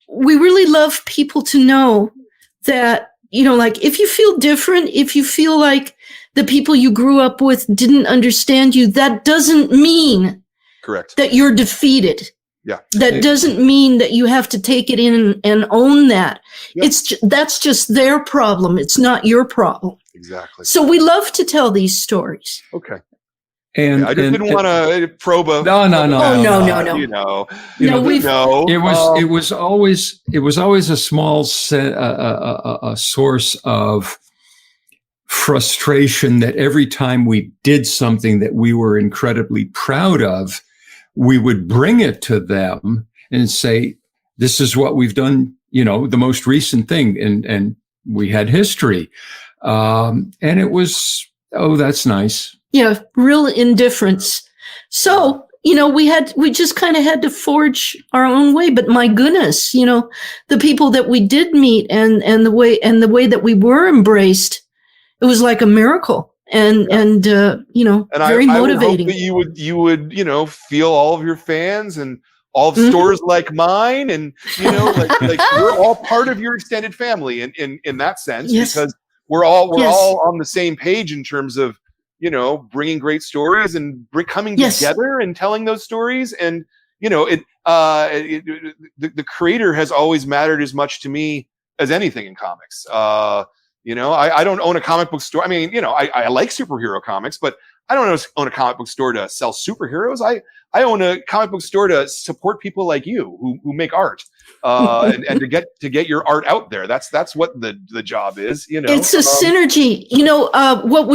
S3: we really love people to know that, like if you feel different, if you feel like the people you grew up with didn't understand you, that doesn't mean
S1: correct
S3: that you're defeated.
S1: Yeah.
S3: That doesn't mean that you have to take it in and own that.
S1: Yeah.
S3: That's just their problem. It's not your problem.
S1: Exactly.
S3: So we love to tell these stories.
S1: Okay.
S2: And
S1: I just didn't want to probe a.
S2: No.
S3: No.
S2: It was always a small a source of frustration that every time we did something that we were incredibly proud of, we would bring it to them and say, this is what we've done, the most recent thing. And we had history. And it was, oh, that's nice.
S3: Yeah, real indifference. So, we just kind of had to forge our own way. But my goodness, the people that we did meet and the way that we were embraced, it was like a miracle. And very motivating.
S1: That you would feel all of your fans and all of stores like mine, and like we're all part of your extended family in that sense, because we're all on the same page in terms of bringing great stories and coming together and telling those stories. And the creator has always mattered as much to me as anything in comics. I don't own a comic book store. I mean, I like superhero comics, but I don't own a comic book store to sell superheroes. I own a comic book store to support people like you who make art, and to get your art out there. That's what the job is.
S3: It's a synergy. What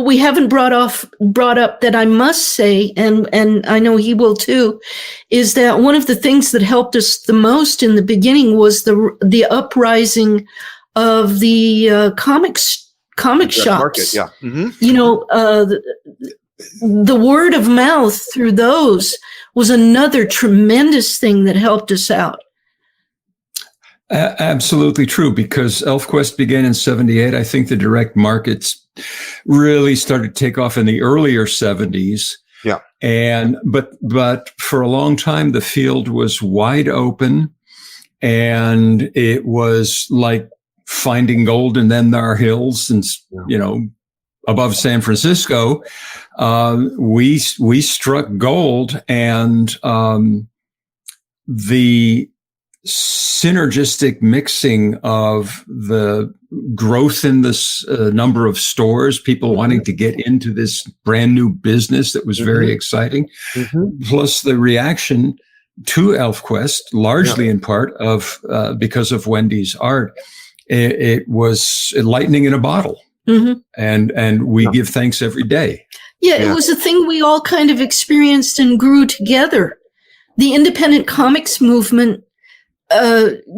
S3: we haven't brought up that I must say, and I know he will too, is that one of the things that helped us the most in the beginning was the uprising of the comic shops.
S1: Market, yeah.
S3: The word of mouth through those was another tremendous thing that helped us out.
S2: Absolutely true, because ELFQuest began in 78. I think the direct markets really started to take off in the earlier 70s.
S1: Yeah.
S2: But for a long time, the field was wide open, and it was like finding gold in them there hills, and above San Francisco, we struck gold, and the synergistic mixing of the growth in this number of stores, people wanting to get into this brand new business that was very exciting, plus the reaction to ELFQuest, largely in part of because of Wendy's art. It was lightning in a bottle, and we give thanks every day.
S3: Yeah, it was a thing we all kind of experienced and grew together. The independent comics movement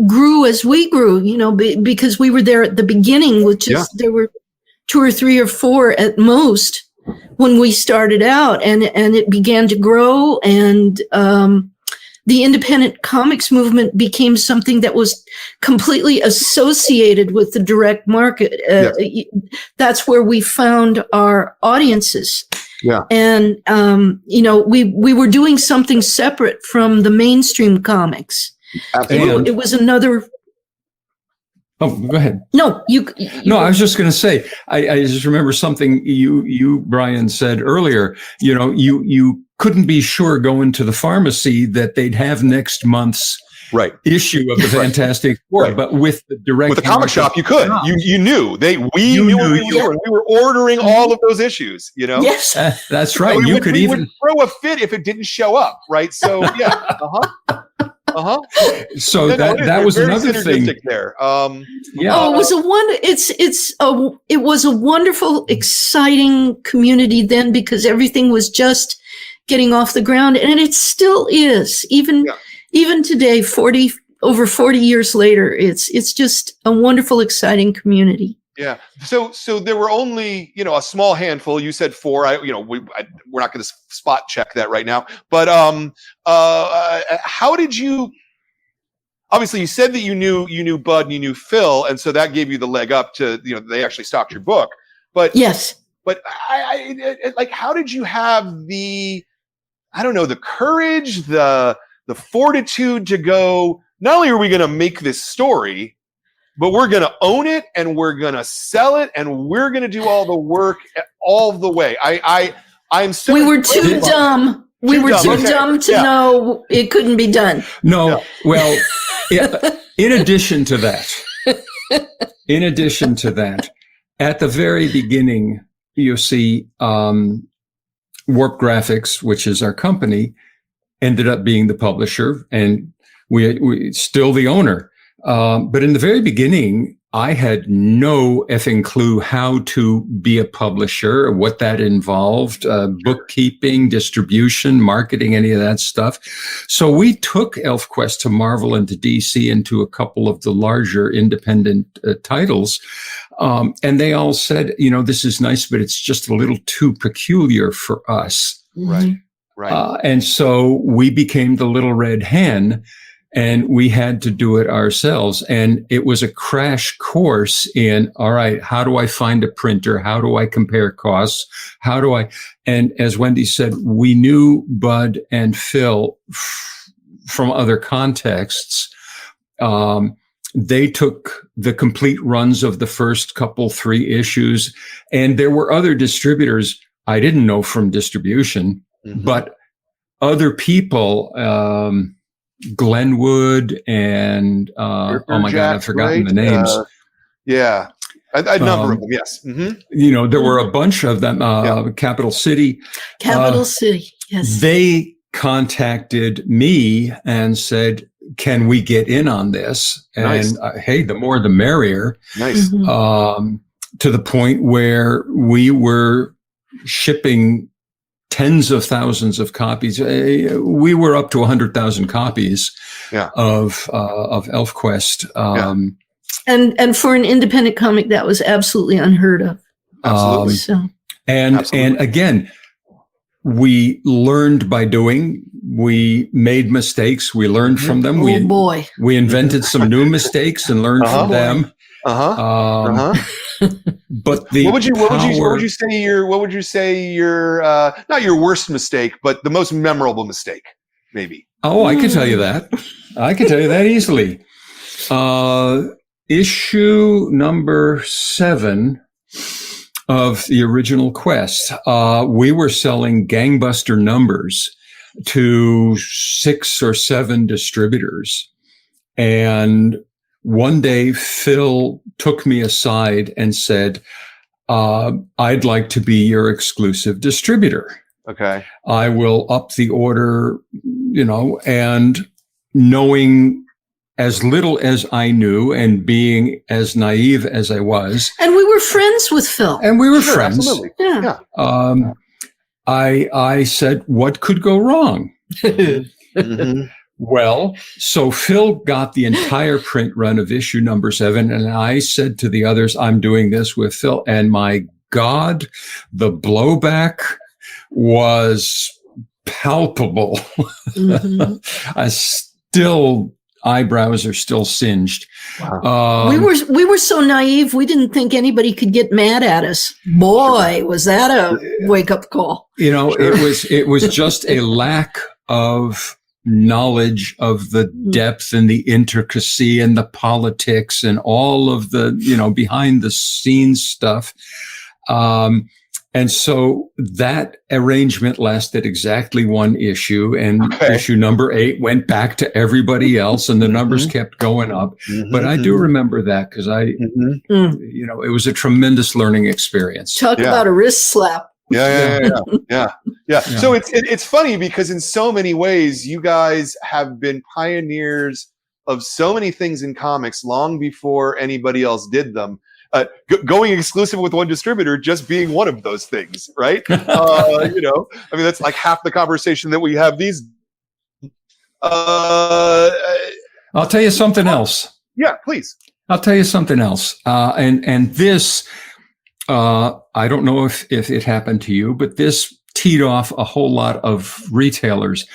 S3: grew as we grew, you know, because we were there at the beginning, which is there were 2 or 3 or 4 at most when we started out, and it began to grow, and the independent comics movement became something that was completely associated with the direct market. That's where we found our audiences. Yeah. And, you know, we were doing something separate from the mainstream comimes. Absolutely. It was another.
S2: Oh, go ahead.
S3: No,
S2: No, I was just going to say, I just remember something you, Brian, said earlier. You know, you couldn't be sure going to the pharmacy that they'd have next month's issue of the Fantastic Four, but with the
S1: comic shop, you could. You knew we knew what we were doing. We were ordering all of those issues. You know,
S3: yes,
S2: that's right.
S1: We
S2: you
S1: would,
S2: could
S1: we
S2: even
S1: would throw a fit if it didn't show up. Right. So yeah.
S2: So that was another thing
S1: there.
S3: Oh, it was a wonderful, exciting community then, because everything was just getting off the ground, and it still is. Even today, over 40 years later, it's just a wonderful, exciting community.
S1: Yeah. So there were only, you know, a small handful. You said 4. We're not going to spot check that right now. But how did you? Obviously, you said that you knew Bud and you knew Phil, and so that gave you the leg up to, you know, they actually stocked your book. But
S3: yes.
S1: But like, how did you have the courage, the fortitude to go? Not only are we going to make this story, but we're going to own it, and we're going to sell it, and we're going to do all the work all the way. I'm so.
S3: We were too dumb. We were too dumb to know it couldn't be done.
S2: No, well, in addition to that, at the very beginning, you see, Warp Graphics, which is our company, ended up being the publisher, and we still the owner. But in the very beginning, I had no effing clue how to be a publisher, what that involved, bookkeeping, distribution, marketing, any of that stuff. So we took ELFQuest to Marvel and to DC and to a couple of the larger independent titles. And they all said, you know, this is nice, but it's just a little too peculiar for us.
S1: Right.
S2: And so we became the little red hen. And we had to do it ourselves. And it was a crash course in, all right, how do I find a printer? How do I compare costs? And as Wendy said, we knew Bud and Phil from other contexts. They took the complete runs of the first 3 issues. And there were other distributors I didn't know from distribution, but other people, Glenwood and oh my God, I've forgotten the names.
S1: A number of them. Yes,
S2: you know, there were a bunch of them. Capital City.
S3: Yes.
S2: They contacted me and said, "Can we get in on this?" And hey, the more the merrier.
S1: Nice.
S2: To the point where we were shipping tens of thousands of copies. We were up to 100,000 copies of ELFQuest.
S3: And for an independent comic, that was absolutely unheard of.
S1: Absolutely.
S2: And again, we learned by doing. We made mistakes. We learned from them. We invented some new mistakes and learned from them. But the
S1: what would you say your not your worst mistake, but the most memorable mistake, maybe?
S2: Oh, I can tell you that. I can tell you that easily. Issue number 7 of the original Quest. We were selling gangbuster numbers, to 6 or 7 distributors. And one day Phil took me aside and said, I'd like to be your exclusive distributor.
S1: Okay.
S2: I will up the order, and knowing as little as I knew and being as naive as I was.
S3: And we were friends with Phil.
S2: And we were
S1: Sure,
S2: friends.
S1: Absolutely.
S3: Yeah.
S2: I said, what could go wrong?
S1: Mm-hmm.
S2: Well, so Phil got the entire print run of issue number 7. And I said to the others, I'm doing this with Phil. And my God, the blowback was palpable.
S3: Mm-hmm.
S2: Eyebrows are still singed.
S1: Wow.
S3: We were so naive. We didn't think anybody could get mad at us. Boy, was that a wake up call.
S2: It was just a lack of knowledge of the depth and the intricacy and the politics and all of the, behind the scenes stuff. And so that arrangement lasted exactly 1 issue, and issue number 8 went back to everybody else, and the numbers kept going up. But I do remember that because it was a tremendous learning experience.
S3: Talk about a wrist slap.
S1: Yeah. So it's funny because in so many ways, you guys have been pioneers of so many things in comics long before anybody else did them. Going exclusive with one distributor just being one of those things, right? That's like half the conversation that we have these.
S2: I'll tell you something else.
S1: Yeah, please.
S2: I'll tell you something else. And this, I don't know if it happened to you, but this teed off a whole lot of retailers.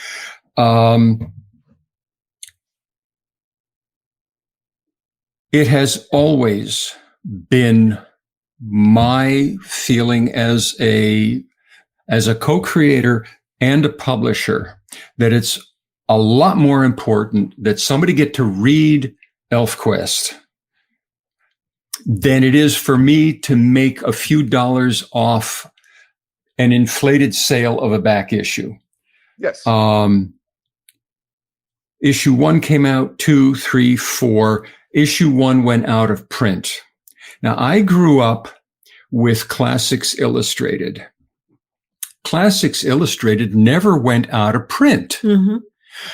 S2: It has always been my feeling as a co-creator and a publisher that it's a lot more important that somebody get to read ELFQUEST than it is for me to make a few dollars off an inflated sale of a back issue.
S1: Yes.
S2: Issue 1 came out, 2, 3, 4. Issue 1 went out of print. Now, I grew up with Classics Illustrated. Classics Illustrated never went out of print.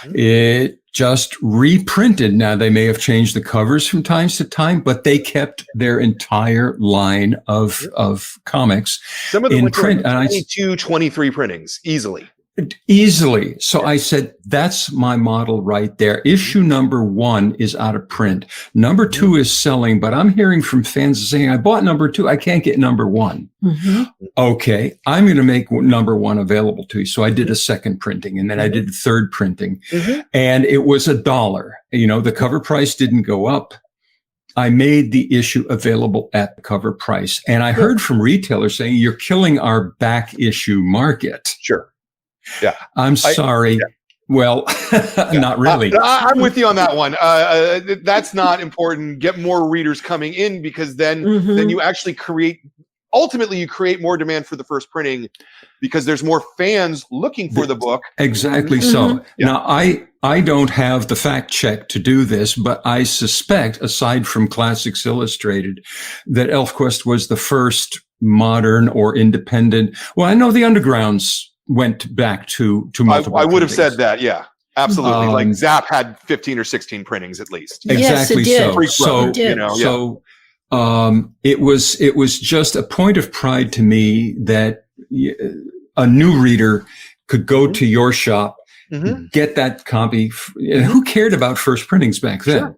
S2: It just reprinted. Now, they may have changed the covers from time to time, but they kept their entire line of comics
S1: Some of them
S2: in
S1: went
S2: print.
S1: to 22, 23 printings, easily.
S2: Easily. So I said, that's my model right there. Issue number 1 is out of print. Number 2 is selling, but I'm hearing from fans saying, I bought number 2. I can't get number 1. Okay. I'm going to make number 1 available to you. So I did a second printing, and then I did a third printing, and it was $1. The cover price didn't go up. I made the issue available at the cover price. And I heard from retailers saying, you're killing our back issue market.
S1: Sure. Yeah.
S2: I'm sorry. Well, not really.
S1: I'm with you on that one. That's not important. Get more readers coming in, because then you actually ultimately you create more demand for the first printing because there's more fans looking for the book.
S2: Exactly so. Now, I don't have the fact check to do this, but I suspect, aside from Classics Illustrated, that ELFQUEST was the first modern or independent. Well, I know the Undergrounds went back to multiple.
S1: I would have
S2: printings.
S1: said that. Yeah, absolutely. Like Zap had 15 or 16 printings at least.
S2: Exactly.
S3: Yes,
S2: so. It was just a point of pride to me that a new reader could go to your shop, get that copy. Who cared about first printings back then?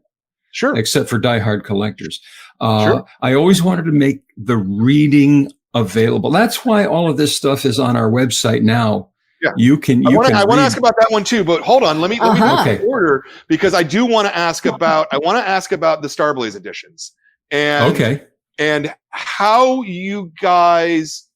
S1: Sure.
S2: Except for diehard collectors. I always wanted to make the reading available. That's why all of this stuff is on our website now. Yeah. I want to ask about that one too, but hold on. Let me go in order, because I do want to ask about the Starblaze editions and how you guys,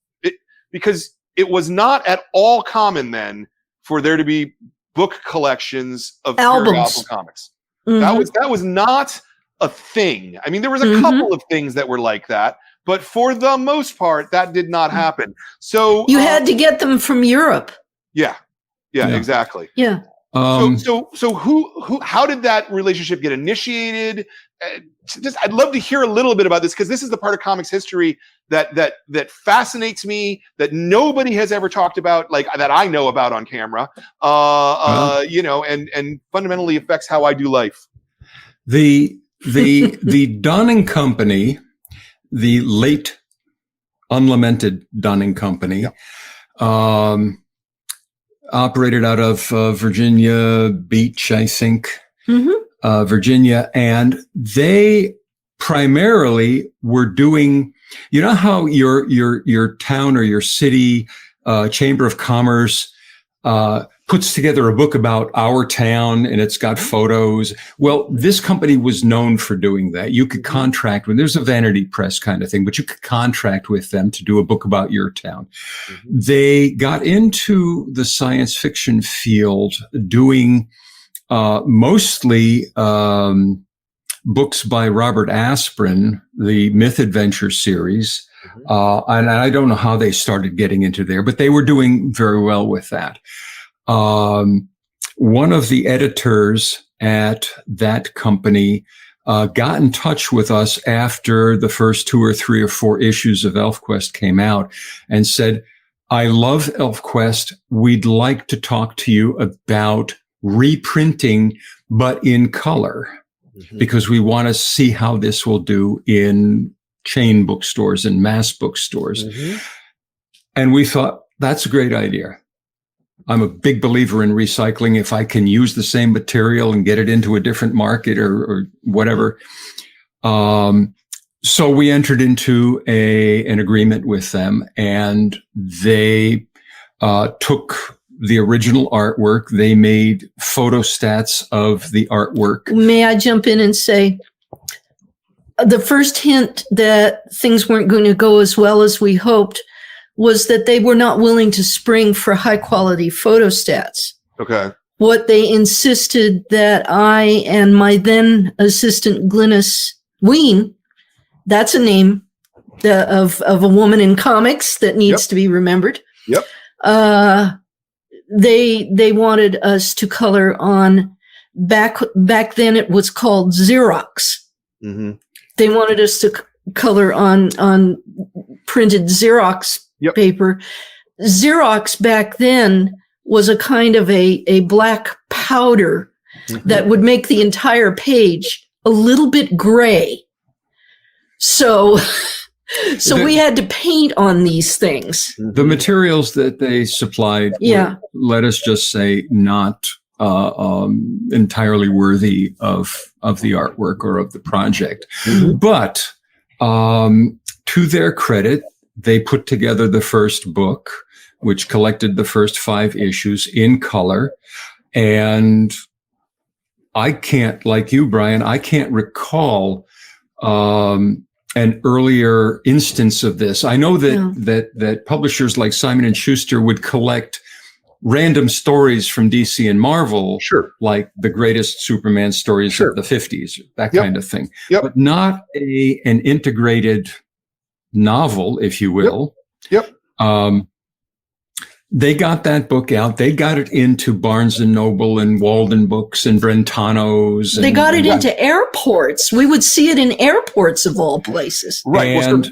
S2: because it was not at all common then for there to be book collections of album comics. That was not a thing. I mean, there was a couple of things that were like that, but for the most part, that did not happen. So
S3: you had to get them from Europe.
S1: Yeah. Yeah,
S2: Yeah.
S1: exactly.
S3: Yeah.
S1: So who how did that relationship get initiated? I'd love to hear a little bit about this, because this is the part of comics history that fascinates me, that nobody has ever talked about, like that I know about on camera. You know, and fundamentally affects how I do life.
S2: The Dunn and Company, the late unlamented Dunn and Company, operated out of Virginia Beach, I think, Virginia, and they primarily were doing. You know how your town or your city chamber of commerce puts together a book about our town and it's got photos. Well, this company was known for doing that. You could contract with, there's a vanity press kind of thing, but you could contract with them to do a book about your town. They got into the science fiction field doing mostly books by Robert Asprin, the Myth Adventure series. And I don't know how they started getting into there, but they were doing very well with that. One of the editors at that company got in touch with us after the first 2 or 3 or 4 issues of ELFQUEST came out and said, I love ELFQUEST. We'd like to talk to you about reprinting, but in color, because we want to see how this will do in chain bookstores and mass bookstores. And we thought, that's a great idea. I'm a big believer in recycling. If I can use the same material and get it into a different market or whatever. So we entered into an agreement with them, and they took the original artwork. They made photostats of the artwork.
S3: May I jump in and say, the first hint that things weren't going to go as well as we hoped was that they were not willing to spring for high quality photostats.
S1: Okay.
S3: What they insisted that I and my then assistant Glynis Ween, that's a name of a woman in comics that needs to be remembered. They wanted us to color on back then it was called Xerox. They wanted us to color on printed Xerox paper. Xerox back then was a kind of a black powder that would make the entire page a little bit gray. So we had to paint on these things.
S2: The materials that they supplied were, let us just say, not entirely worthy of the artwork or of the project. But to their credit, they put together the first book, which collected the first 5 issues in color. And I can't, like you, Brian, I can't recall an earlier instance of this. I know that publishers like Simon & Schuster would collect random stories from DC and Marvel, like the greatest Superman stories of the 50s, that kind of thing, but not an integrated novel, if you will. They got that book out. They got it into Barnes and Noble and Walden Books and Brentano's.
S3: They got it into airports. We would see it in airports of all places.
S1: Right.
S2: And,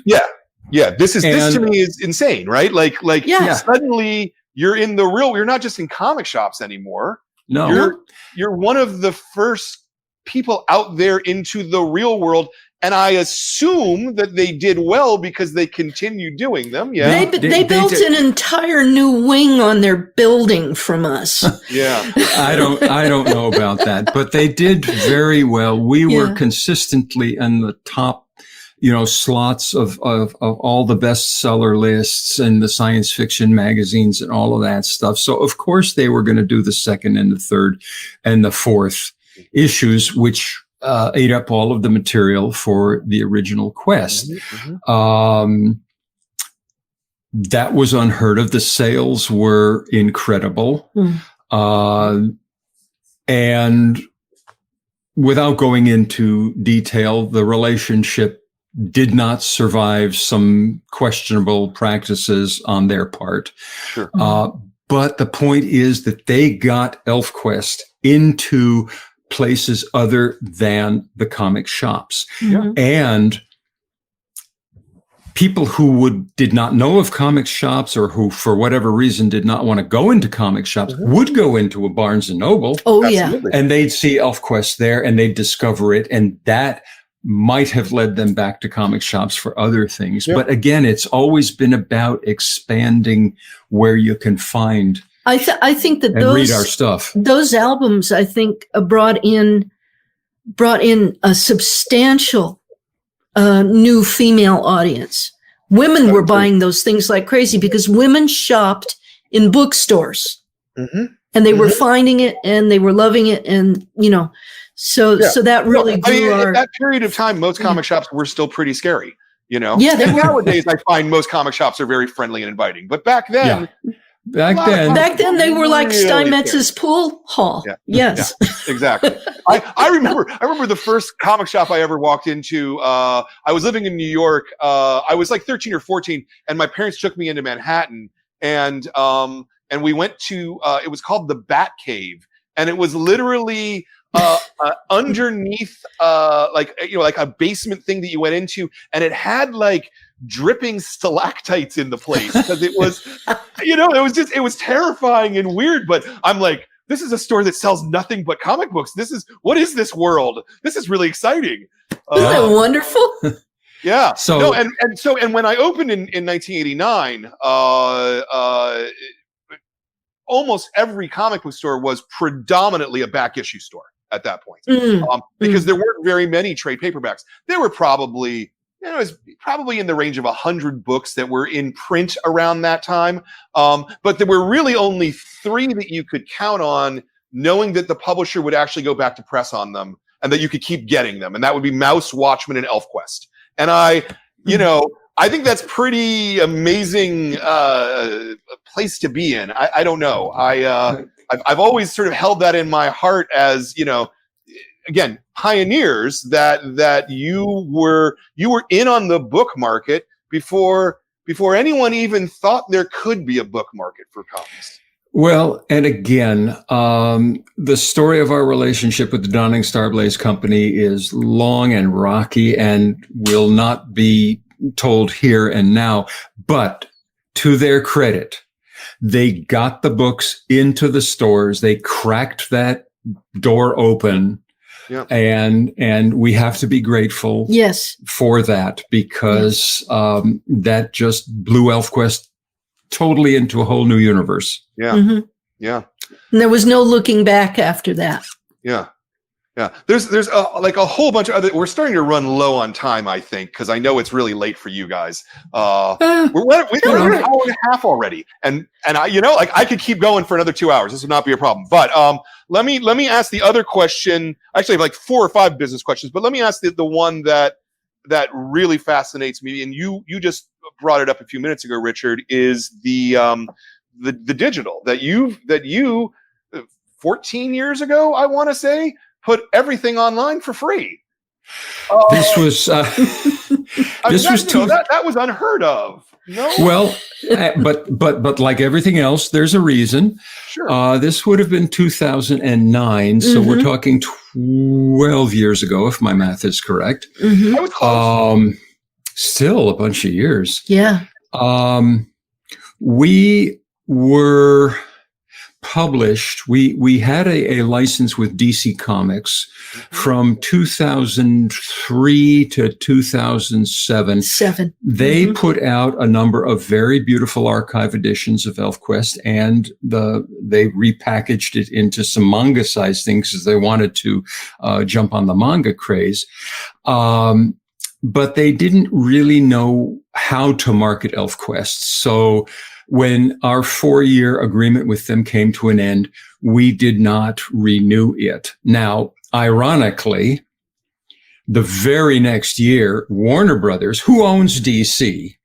S1: this to me is insane, right? Like suddenly you're in the real, you're not just in comic shops anymore.
S2: No.
S1: You're one of the first people out there into the real world. And I assume that they did well because they continue doing them. Yeah,
S3: they built an entire new wing on their building from us.
S2: I don't know about that, but they did very well. We were consistently in the top, slots of all the bestseller lists and the science fiction magazines and all of that stuff. So of course they were going to do the second and the third and the fourth issues, which ate up all of the material for the original Quest. That was unheard of. The sales were incredible. And without going into detail, the relationship did not survive some questionable practices on their part. But the point is that they got ELFQUEST into places other than the comic shops.
S3: Mhm.
S2: And people who did not know of comic shops, or who, for whatever reason, did not want to go into comic shops, would go into a Barnes and Noble.
S3: Oh,
S1: Absolutely.
S2: And they'd see ELFQUEST there and they'd discover it. And that might have led them back to comic shops for other things.
S1: Yeah.
S2: But again, it's always been about expanding where you can find
S3: I think that
S2: and read our stuff.
S3: those albums, I think, brought in a substantial new female audience. Women were buying those things like crazy because women shopped in bookstores, and they were finding it and they were loving it, and so that really grew
S1: at that period of time, most comic shops were still pretty scary.
S3: Yeah,
S1: and nowadays I find most comic shops are very friendly and inviting, but back then.
S2: Yeah. Back then
S3: they were like
S1: really
S3: Steinmetz's pool hall.
S1: Yeah.
S3: Yes.
S1: Yeah, exactly. I remember the first comic shop I ever walked into. I was living in New York. I was like 13 or 14, and my parents took me into Manhattan, and we went to it was called the Bat Cave, and it was literally underneath like a basement thing that you went into, and it had like dripping stalactites in the place because it was it was terrifying and weird. But I'm like, this is a store that sells nothing but comic books. What is this world? This is really exciting.
S3: Isn't that wonderful?
S1: Yeah.
S2: So
S1: no, and when I opened in 1989, almost every comic book store was predominantly a back issue store at that point, because there weren't very many trade paperbacks. There were probably, it was probably in the range of 100 books that were in print around that time. But there were really only 3 that you could count on, knowing that the publisher would actually go back to press on them and that you could keep getting them. And that would be Mouse, Watchmen, and ELFQUEST. And I think that's pretty amazing place to be in. I don't know. I've always sort of held that in my heart as, again, pioneers that you were in on the book market before anyone even thought there could be a book market for comics.
S2: Well, and again, the story of our relationship with the Donning Starblaze Company is long and rocky and will not be told here and now. But to their credit, they got the books into the stores. They cracked that door open.
S1: Yeah.
S2: And we have to be grateful for that, because that just blew ELFQUEST totally into a whole new universe.
S1: Yeah. Yeah.
S3: And there was no looking back after that.
S1: Yeah. Yeah. There's like a whole bunch of other, we're starting to run low on time, I think, because I know it's really late for you guys. We're an hour and a half already. And I could keep going for another 2 hours. This would not be a problem. But let me ask the other question. Actually, I have like 4 or 5 business questions, but let me ask the one that really fascinates me, and you just brought it up a few minutes ago, Richard, is the digital that you 14 years ago, I want to say, put everything online for free.
S2: This was
S1: that was unheard of. No.
S2: Well, but like everything else, there's a reason.
S1: Sure.
S2: This would have been 2009, so we're talking 12 years ago, if my math is correct.
S1: I was close.
S2: Still a bunch of years.
S3: Yeah.
S2: We were published. We had a license with DC Comics from 2003 to 2007. They put out a number of very beautiful archive editions of ELFQUEST, and they repackaged it into some manga-sized things because they wanted to jump on the manga craze. But they didn't really know how to market ELFQUEST. So when our 4-year agreement with them came to an end, we did not renew it. Now, ironically, the very next year, Warner Brothers, who owns DC,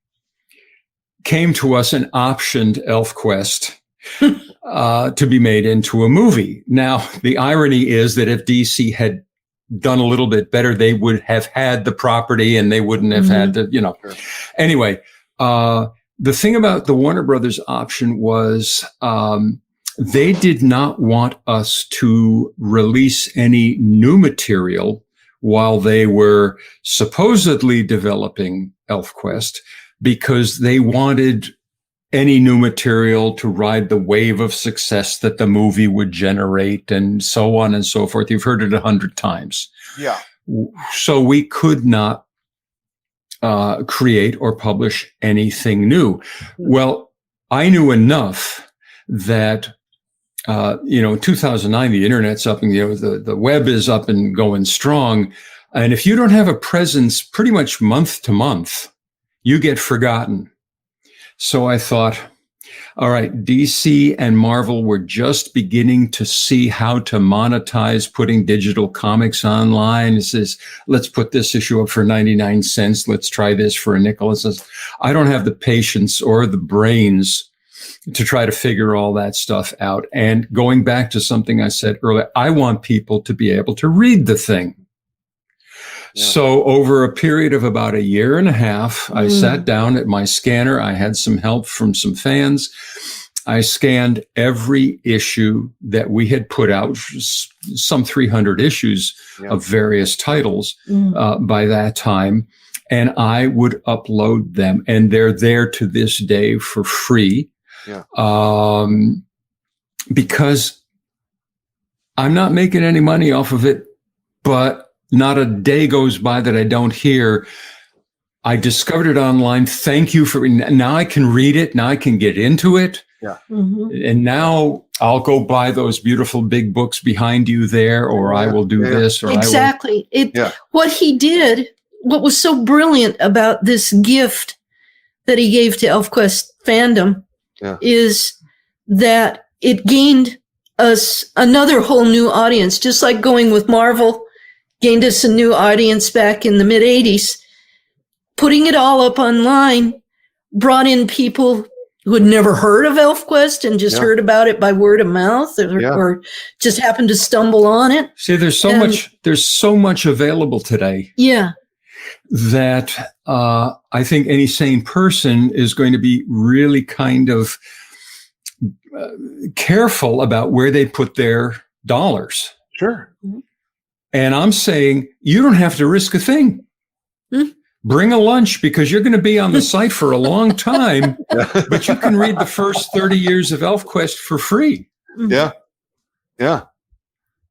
S2: came to us and optioned ELFQUEST to be made into a movie. Now, the irony is that if DC had done a little bit better, they would have had the property and they wouldn't have had to, Anyway, the thing about the Warner Brothers option was they did not want us to release any new material while they were supposedly developing ELFQuest, because they wanted any new material to ride the wave of success that the movie would generate, and so on and so forth. You've heard it 100 times.
S1: Yeah.
S2: So we could not create or publish anything new. Well, I knew enough that, in 2009, the internet's up and, the web is up and going strong. And if you don't have a presence pretty much month to month, you get forgotten. So I thought, all right, DC and Marvel were just beginning to see how to monetize putting digital comics online. It says, let's put this issue up for 99 cents. Let's try this for a nickel. It says, I don't have the patience or the brains to try to figure all that stuff out. And going back to something I said earlier, I want people to be able to read the thing. Yeah. So over a period of about a year and a half, I sat down at my scanner. I had some help from some fans. I scanned every issue that we had put out, some 300 issues of various titles by that time. And I would upload them, and they're there to this day for free. Yeah. Because I'm not making any money off of it, but not a day goes by that I don't hear, I discovered it online. Thank you for, now I can read it. Now I can get into it. Yeah. And now I'll go buy those beautiful big books behind you there, or I will do this, or
S3: exactly. What he did, what was so brilliant about this gift that he gave to ELFQuest fandom is that it gained us another whole new audience, just like going with Marvel gained us a new audience back in the mid 80s. Putting it all up online brought in people who had never heard of ELFQuest and just heard about it by word of mouth, or just happened to stumble on it.
S2: See, there's so much available today.
S3: Yeah.
S2: That I think any sane person is going to be really kind of careful about where they put their dollars.
S1: Sure.
S2: And I'm saying you don't have to risk a thing. Bring a lunch, because you're going to be on the site for a long time, but you can read the first 30 years of ELFQuest for free.
S1: Yeah.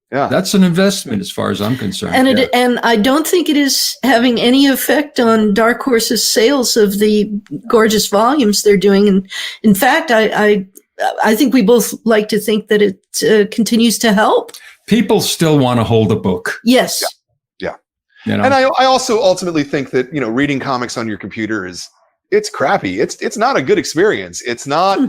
S2: That's an investment as far as I'm concerned.
S3: And I don't think it is having any effect on Dark Horse's sales of the gorgeous volumes they're doing. And in fact, I think we both like to think that it continues to help.
S2: People still want to hold a book.
S3: Yes.
S1: Yeah. And I also ultimately think that, reading comics on your computer it's crappy. It's not a good experience. It's not,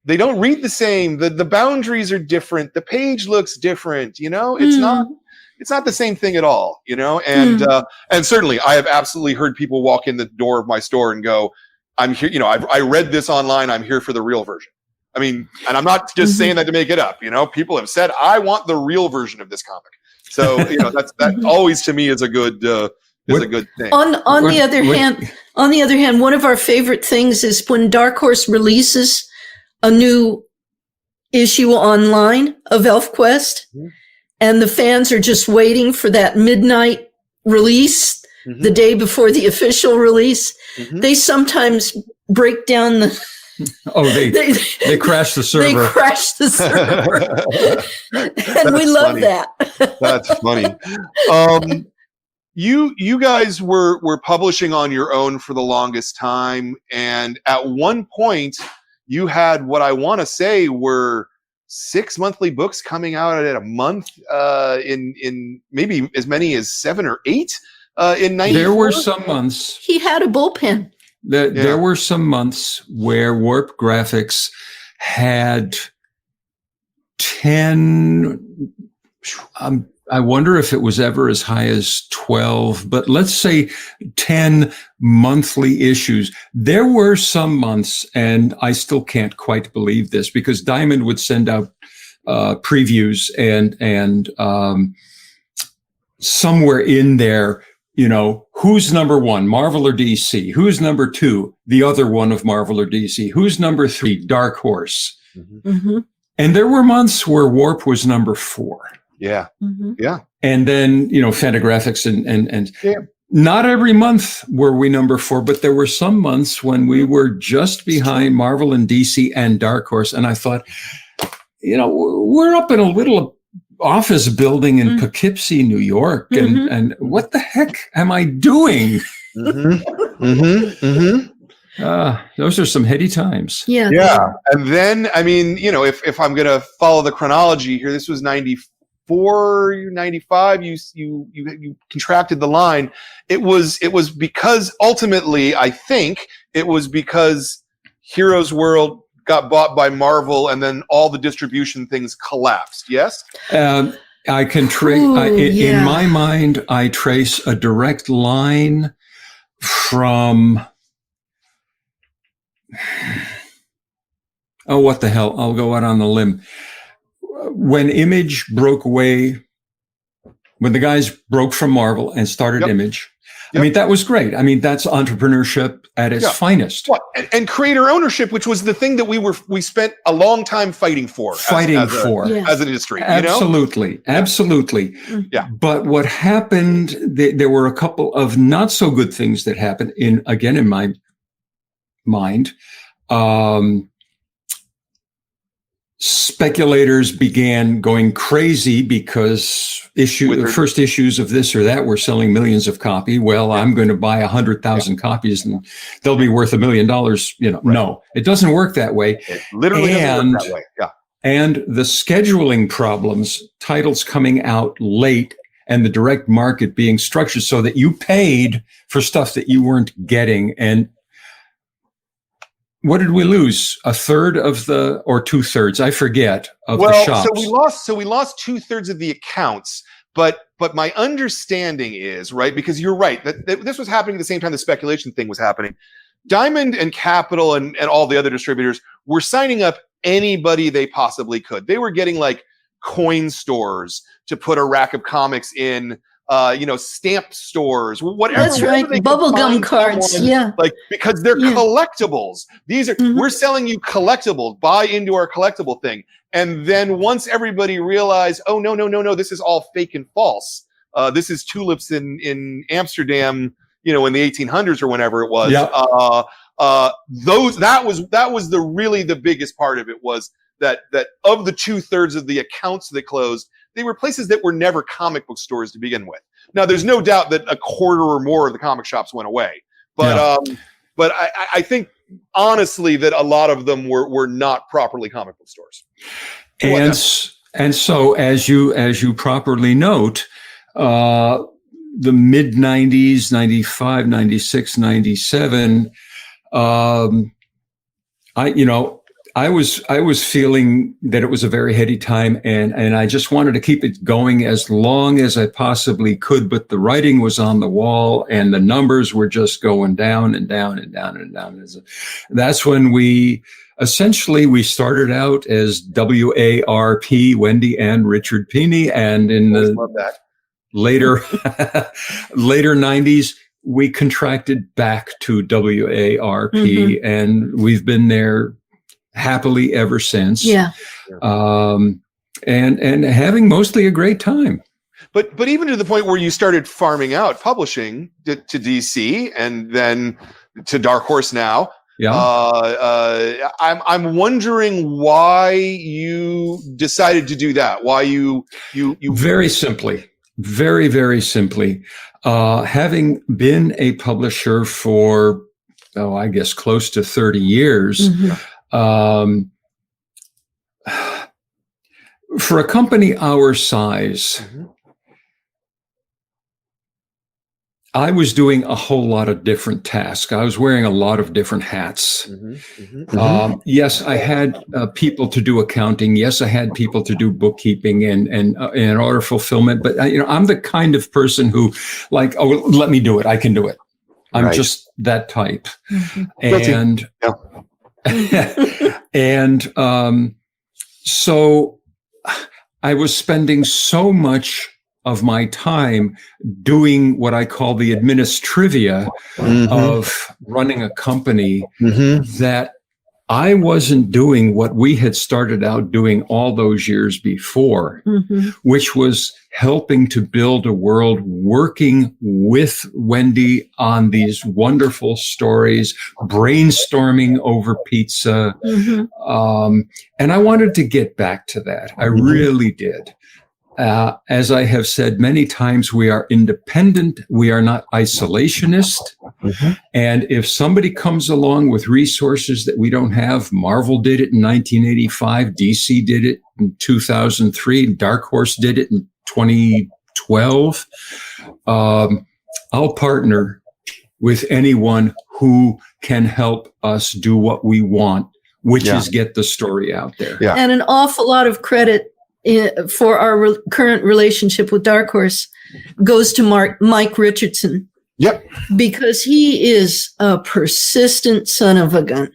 S1: they don't read the same. The boundaries are different. The page looks different, it's not the same thing at all, and certainly I have absolutely heard people walk in the door of my store and go, I'm here, I read this online. I'm here for the real version. I mean, and I'm not just saying that to make it up. People have said, I want the real version of this comic. So, that always to me is a good thing.
S3: On the other hand, one of our favorite things is when Dark Horse releases a new issue online of ELFQuest, and the fans are just waiting for that midnight release the day before the official release. They sometimes break down the
S2: they crash the server.
S3: They crash the server. And we love that.
S1: That's funny. You guys were publishing on your own for the longest time, and at one point you had what I want to say were 6 monthly books coming out at a month, in maybe as many as 7 or 8 in 94.
S2: There were some months.
S3: He had a bullpen.
S2: There were some months where Warp Graphics had 10, I wonder if it was ever as high as 12, but let's say 10 monthly issues. There were some months, and I still can't quite believe this, because Diamond would send out previews, and somewhere in there, who's number one, Marvel or DC? Who's number two, the other one of Marvel or DC? Who's number three, Dark Horse?
S3: Mm-hmm.
S2: And there were months where Warp was number 4.
S1: Yeah.
S3: Mm-hmm.
S1: Yeah.
S2: And then, Fantagraphics and
S1: Yeah.
S2: not every month were we number 4, but there were some months when we were just behind Marvel and DC and Dark Horse. And I thought, we're up in a little office building in Poughkeepsie, New York. And what the heck am I doing?
S1: Mm-hmm. Mm-hmm. Mm-hmm.
S2: Those are some heady times.
S3: Yeah.
S1: Yeah. And then, if I'm going to follow the chronology here, this was 94, 95, you contracted the line. It was because ultimately, I think it was because Heroes World got bought by Marvel and then all the distribution things collapsed. Yes?
S2: I can trace, in my mind, I trace a direct line from, what the hell? I'll go out on a limb. When Image broke away, when the guys broke from Marvel and started Image, I mean, that was great. I mean, that's entrepreneurship at its finest.
S1: Well, and creator ownership, which was the thing that we spent a long time fighting for. As an industry.
S2: Absolutely. Absolutely.
S1: Yeah.
S2: But what happened, there were a couple of not so good things that happened in my mind. Speculators began going crazy because the first issues of this or that were selling millions of copies. Well, I'm going to buy 100,000 copies and they'll be worth $1 million. No, it doesn't work that way.
S1: It literally doesn't work that way. Yeah.
S2: And the scheduling problems, titles coming out late and the direct market being structured so that you paid for stuff that you weren't getting. And what did we lose? A third of or 2/3? I forget of the shops.
S1: So we lost 2/3 of the accounts. But my understanding is, right, because you're right, that this was happening at the same time the speculation thing was happening. Diamond and Capital and all the other distributors were signing up anybody they possibly could. They were getting like coin stores to put a rack of comics in. Stamp stores, whatever.
S3: That's right. Bubblegum cards.
S1: Because they're collectibles. These are, we're selling you collectibles, buy into our collectible thing. And then once everybody realized, oh, no, this is all fake and false. This is tulips in Amsterdam, in the 1800s or whenever it was.
S2: Yeah.
S1: That was the biggest part of it was that of the 2/3 of the accounts that closed, they were places that were never comic book stores to begin with. Now, there's no doubt that a quarter or more of the comic shops went away, but I think honestly that a lot of them were not properly comic book stores.
S2: And so, as you properly note, the mid 90s, 95, 96, 97, I was feeling that it was a very heady time and I just wanted to keep it going as long as I possibly could, but the writing was on the wall and the numbers were just going down and down and down and down. That's when we started out as WARP, Wendy and Richard PINI, and in the later 90s, we contracted back to WARP and we've been there happily ever since. Yeah. And having mostly a great time.
S1: But even to the point where you started farming out publishing to DC and then to Dark Horse now.
S2: Yeah.
S1: I'm wondering why you decided to do that. Why you
S2: very simply, very, very simply, having been a publisher for, I guess close to 30 years, for a company our size, I was doing a whole lot of different tasks. I was wearing a lot of different hats. Yes, I had people to do accounting. Yes, I had people to do bookkeeping and order fulfillment. But I'm the kind of person who, let me do it. I can do it. I'm just that type. And so I was spending so much of my time doing what I call the administrivia of running a company that I wasn't doing what we had started out doing all those years before, which was helping to build a world, working with Wendy on these wonderful stories, brainstorming over pizza. And I wanted to get back to that. I really did. As I have said many times, we are independent. We are not isolationist. And if somebody comes along with resources that we don't have, Marvel did it in 1985, DC did it in 2003, Dark Horse did it in 2012. I'll partner with anyone who can help us do what we want, which is get the story out there.
S3: And an awful lot of credit for our current relationship with Dark Horse goes to Mike Richardson. Because he is a persistent son of a gun.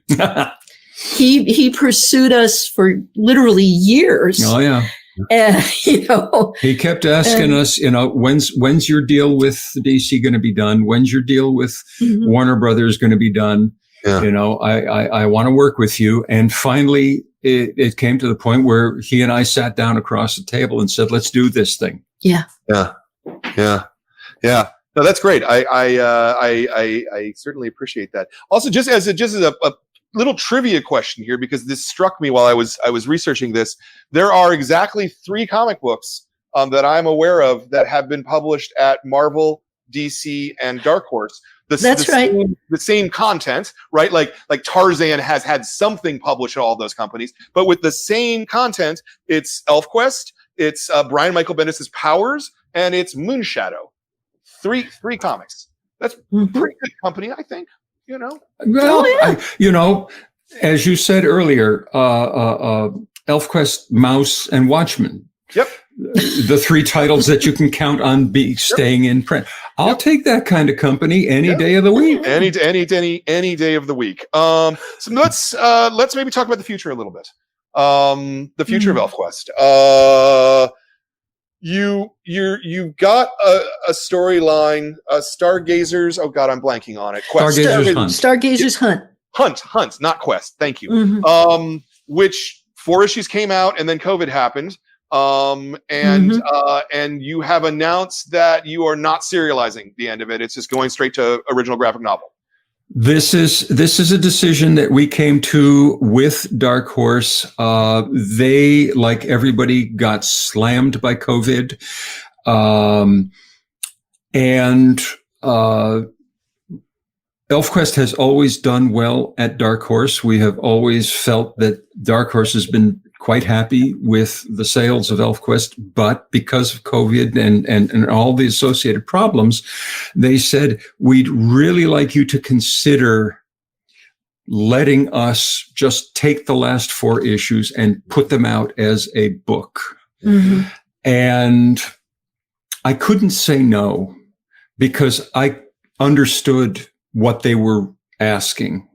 S3: He pursued us for literally years.
S2: Oh yeah.
S3: And he kept
S2: asking us, when's your deal with DC going to be done? When's your deal with Warner Brothers going to be done? I want to work with you. And finally, it came to the point where he and I sat down across the table and said, let's do this thing.
S1: Yeah. No, that's great. I certainly appreciate that. Also, just as a little trivia question here, because this struck me while I was researching this, there are exactly 3 comic books that I'm aware of that have been published at Marvel, DC, and Dark Horse.
S3: That's right.
S1: The same content, right? Like Tarzan has had something published at all those companies, but with the same content, it's ELFQUEST, it's Brian Michael Bendis' Powers, and it's Moonshadow. Three comics. That's pretty good company, I think.
S2: Well, as you said earlier, ELFQUEST, Mouse, and Watchmen.
S1: Yep.
S2: The 3 titles that you can count on staying in print. I'll take that kind of company any day of the week. Any
S1: day of the week. So let's maybe talk about the future a little bit. The future of ELFQUEST. You got a storyline, Stargazers. Oh God, I'm blanking on it. Quest.
S3: Stargazers
S1: Hunt, not Quest. Thank you. Which 4 issues came out, and then COVID happened. And you have announced that you are not serializing the end of it. It's just going straight to original graphic novel.
S2: This is a decision that we came to with Dark Horse. They, like everybody, got slammed by COVID. ELFQUEST has always done well at Dark Horse. We have always felt that Dark Horse has been quite happy with the sales of ELFQUEST, but because of COVID and all the associated problems, they said, we'd really like you to consider letting us just take the last 4 issues and put them out as a book. And I couldn't say no, because I understood what they were asking.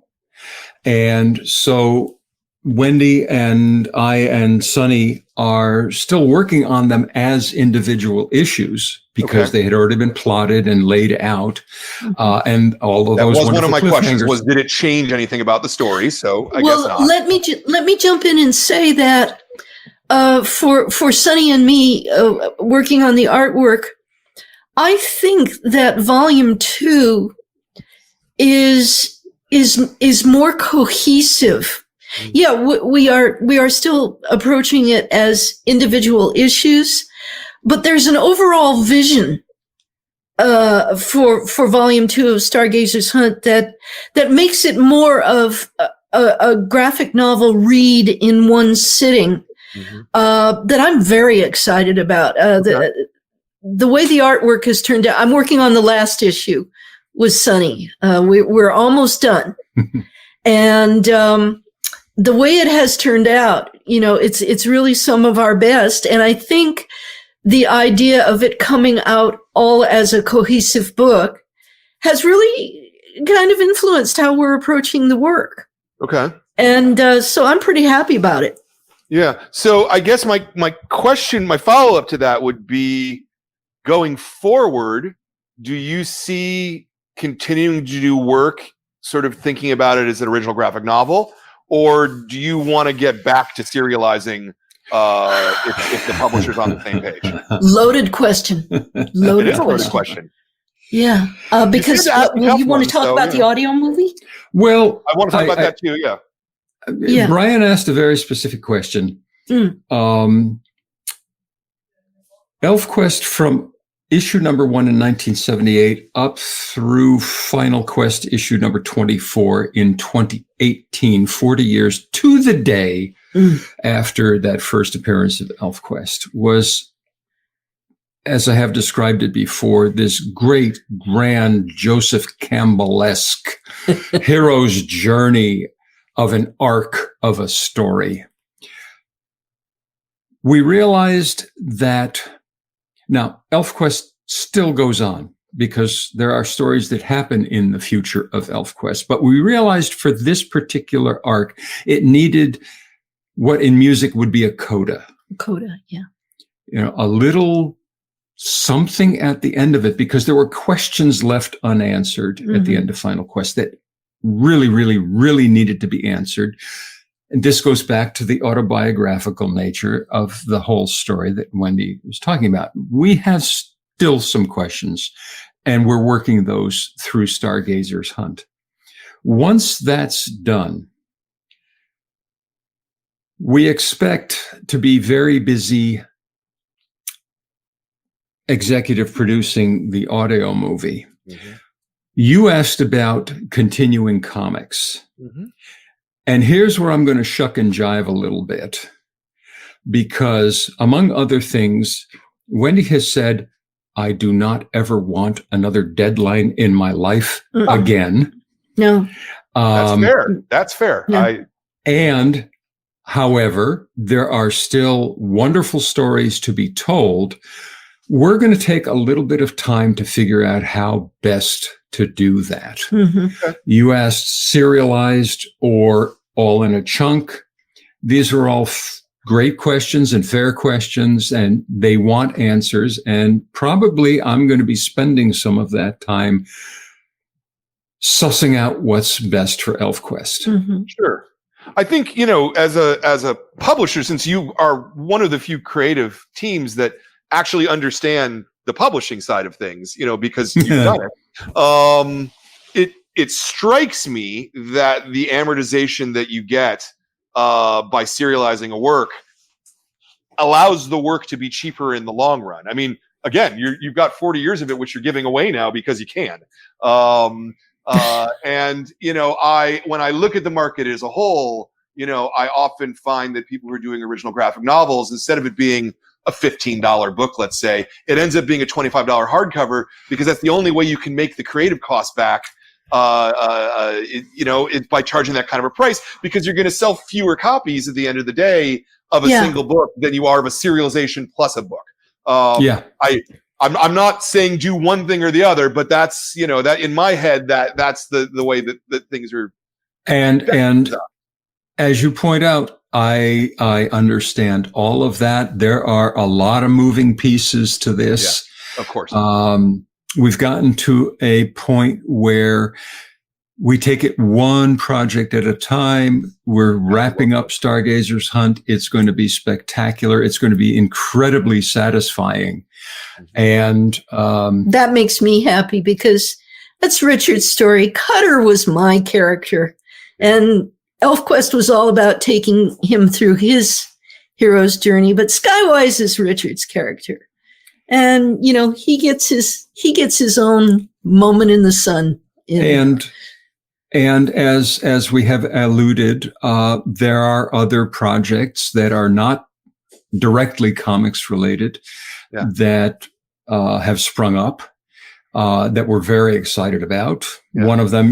S2: And so Wendy and I and Sonny are still working on them as individual issues, because they had already been plotted and laid out. And all of those. That was
S1: one of my questions. Was, did it change anything about the story? So I guess not.
S3: Let me jump in and say that for Sonny and me working on the artwork, I think that Volume 2 is more cohesive. Yeah, we are still approaching it as individual issues, but there's an overall vision for Volume 2 of Stargazer's Hunt that makes it more of a graphic novel read in one sitting. That I'm very excited about. The way the artwork has turned out. I'm working on the last issue with Sonny. We're almost done, and the way it has turned out, it's really some of our best. And I think the idea of it coming out all as a cohesive book has really kind of influenced how we're approaching the work.
S1: Okay.
S3: And so I'm pretty happy about it.
S1: Yeah. So I guess my question, my follow-up to that would be, going forward, do you see continuing to do work, sort of thinking about it as an original graphic novel, or do you want to get back to serializing if the publisher's on the same page?
S3: Loaded question.
S1: It is a loaded question.
S3: Yeah, because you want to talk about the audio movie?
S2: Well,
S1: I want to talk about that too. Yeah.
S3: Yeah.
S2: Brian asked a very specific question. ELFQUEST from issue number 1 in 1978 up through Final Quest issue number 24 in 2018, 40 years to the day after that first appearance of ELFQUEST, was, as I have described it before, this great, grand Joseph Campbell-esque hero's journey of an arc of a story. We realized that now ELFQUEST still goes on because there are stories that happen in the future of ELFQUEST, but we realized for this particular arc, it needed what in music would be a coda.
S3: Coda, yeah.
S2: You know, a little something at the end of it, because there were questions left unanswered at the end of Final Quest that really, really, really needed to be answered. And this goes back to the autobiographical nature of the whole story that Wendy was talking about. We have still some questions, and we're working those through Stargazer's Hunt. Once that's done, we expect to be very busy executive producing the audio movie. You asked about continuing comics. And here's where I'm going to shuck and jive a little bit, because among other things, Wendy has said, I do not ever want another deadline in my life again.
S3: No.
S1: That's fair. That's fair.
S2: Yeah. However, there are still wonderful stories to be told. We're going to take a little bit of time to figure out how best to do that. You asked serialized or all in a chunk. These are all great questions and fair questions, and they want answers. And probably I'm going to be spending some of that time sussing out what's best for ELFQUEST.
S1: Sure. I think, you know, as a publisher, since you are one of the few creative teams that actually understand the publishing side of things, you know, because you've done it. It strikes me that the amortization that you get by serializing a work allows the work to be cheaper in the long run. I mean, again, you've got 40 years of it, which you're giving away now because you can. And, you know, when I look at the market as a whole, you know, I often find that people who are doing original graphic novels, instead of it being a $15 book, let's say, it ends up being a $25 hardcover, because that's the only way you can make the creative costs back. You know, it's by charging that kind of a price, because you're going to sell fewer copies at the end of the day of a single book than you are of a serialization plus a book. I'm not saying do one thing or the other, but that's, you know, that in my head, that's the way that things are. And as you point out, I understand all of that. There are a lot of moving pieces to this. Yeah, of course.
S2: We've gotten to a point where we take it one project at a time. We're wrapping up Stargazer's Hunt. It's going to be spectacular. It's going to be incredibly satisfying. And
S3: that makes me happy, because that's Richard's story. Cutter was my character, and ELFQUEST was all about taking him through his hero's journey, but Skywise is Richard's character. And, you know, he gets his own moment in the sun.
S2: And as we have alluded, there are other projects that are not directly comics related that have sprung up that we're very excited about. One of them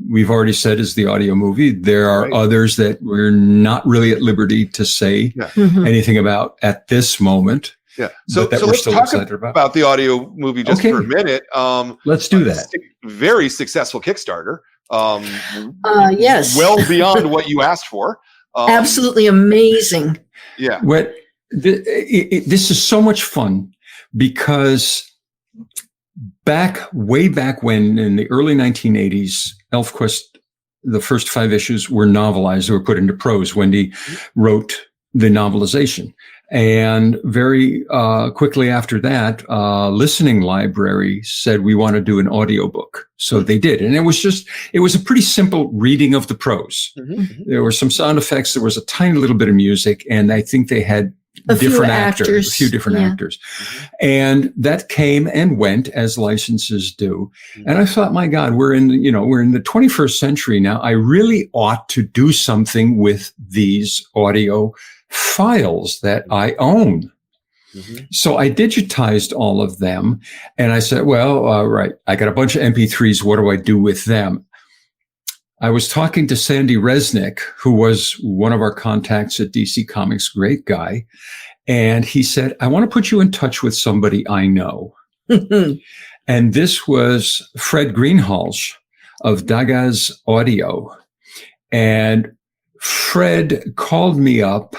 S2: we've already said is the audio movie. There are others that we're not really at liberty to say anything about at this moment.
S1: So let's talk about the audio movie just for a minute.
S2: Let's do that.
S1: Very successful Kickstarter.
S3: Yes.
S1: Well beyond what you asked for.
S3: Absolutely amazing.
S1: Yeah.
S2: This is so much fun, because way back when, in the early 1980s, ELFQUEST, the first 5 issues were novelized. They were put into prose. Wendy wrote the novelization. And very quickly after that, Listening Library said, we want to do an audiobook. So they did. And it was a pretty simple reading of the prose.
S1: Mm-hmm.
S2: There were some sound effects. There was a tiny little bit of music. And I think they had a few different actors.
S1: Mm-hmm.
S2: And that came and went as licenses do. Mm-hmm. And I thought, my God, we're in the 21st century now. I really ought to do something with these audio files that I own. Mm-hmm. So I digitized all of them, and I said, well, right, I got a bunch of MP3s. What do I do with them? I was talking to Sandy Resnick, who was one of our contacts at DC Comics, great guy. And he said, I want to put you in touch with somebody I know. And this was Fred Greenhalgh of Dagaz Audio. And Fred called me up,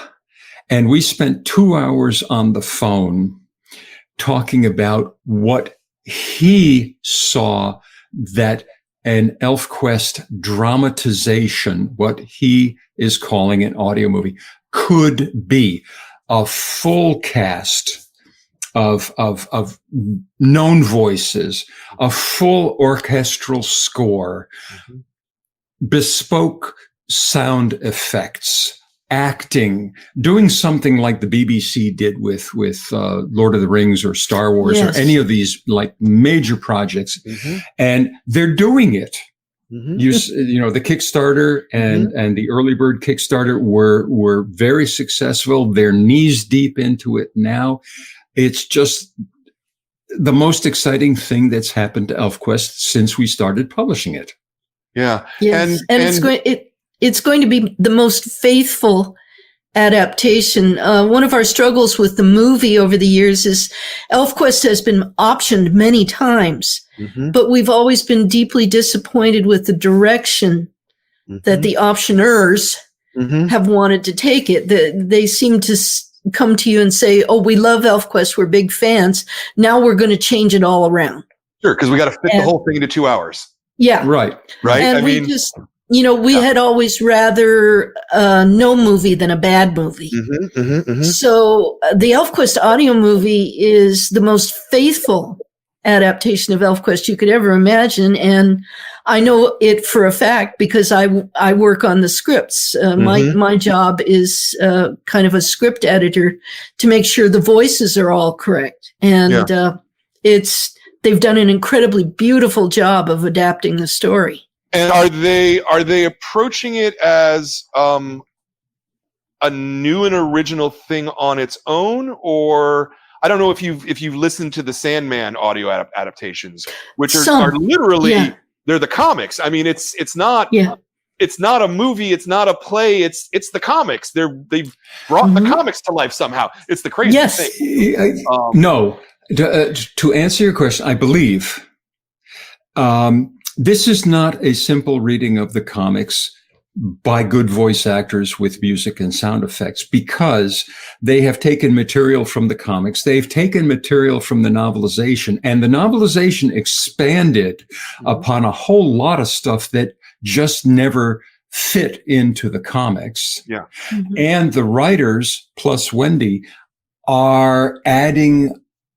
S2: and we spent 2 hours on the phone talking about what he saw that an ELFQUEST dramatization, what he is calling an audio movie, could be. A full cast of known voices, a full orchestral score, bespoke sound effects, acting, doing something like the BBC did with Lord of the Rings or Star Wars, or any of these like major projects. Mm-hmm. And they're doing it. Mm-hmm. The Kickstarter and the early bird Kickstarter were very successful. They're knees deep into it now. It's just the most exciting thing that's happened to ELFQUEST since we started publishing it.
S1: Yeah.
S3: Yes. And it's going to be the most faithful adaptation. One of our struggles with the movie over the years is ELFQUEST has been optioned many times, but we've always been deeply disappointed with the direction that the optioners have wanted to take it. They seem to come to you and say, oh, we love ELFQUEST, we're big fans. Now we're going to change it all around.
S1: Sure, because we got to fit the whole thing into 2 hours.
S2: Yeah. Right.
S3: And we had always rather no movie than a bad movie. So the ELFQUEST audio movie is the most faithful adaptation of ELFQUEST you could ever imagine. And I know it for a fact because I work on the scripts. My job is kind of a script editor to make sure the voices are all correct. And they've done an incredibly beautiful job of adapting the story.
S1: And are they approaching it as a new and original thing on its own, or I don't know if you've listened to the Sandman audio adaptations, which are literally they're the comics. I mean, it's not a movie, it's not a play, it's the comics. They've brought the comics to life somehow. It's the crazy thing.
S2: No, to answer your question, I believe. This is not a simple reading of the comics by good voice actors with music and sound effects, because they have taken material from the comics. They've taken material from the novelization, and the novelization expanded upon a whole lot of stuff that just never fit into the comics. Yeah. And the writers, plus Wendy, are adding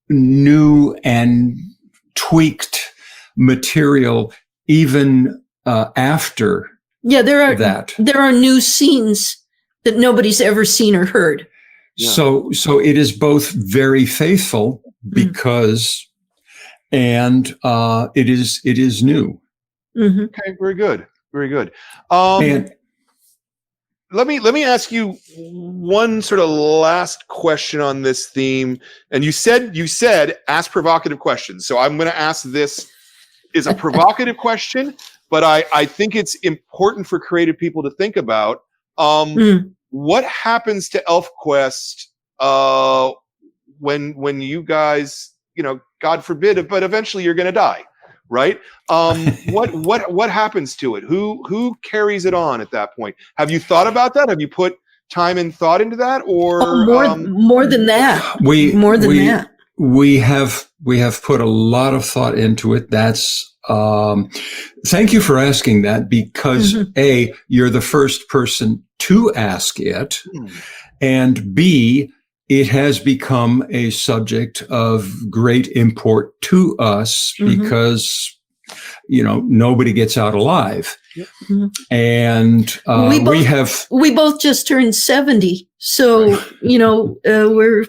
S2: new and tweaked material even after there are new scenes that nobody's ever seen or heard. Yeah. So it is both very faithful because and it is new.
S1: Okay, very good. And let me ask you one sort of last question on this theme. And you said ask provocative questions. So I'm going to ask this. Is a provocative question, but I think it's important for creative people to think about. What happens to ELFQUEST when you guys, God forbid, but eventually you're going to die, right? What happens to it? Who carries it on at that point? Have you thought about that? Have you put time and thought into that, or
S3: more than that? More than that.
S2: we have put a lot of thought into it. That's thank you for asking that, because A, you're the first person to ask it, and B, it has become a subject of great import to us because, nobody gets out alive. And
S3: we both just turned 70. So, we're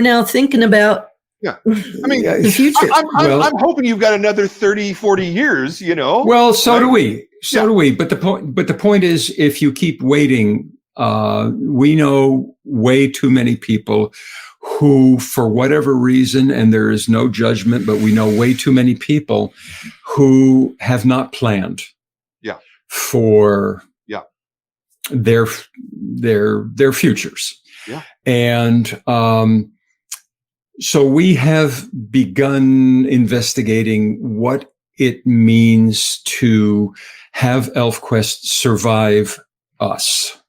S3: now thinking about the future.
S1: I'm hoping you've got another 30, 40 years,
S2: Well, so do we. So do we. But the point is, if you keep waiting, we know way too many people who, for whatever reason, and there is no judgment, but we know way too many people who have not planned for their futures.
S1: Yeah.
S2: And so we have begun investigating what it means to have ELFQUEST survive us.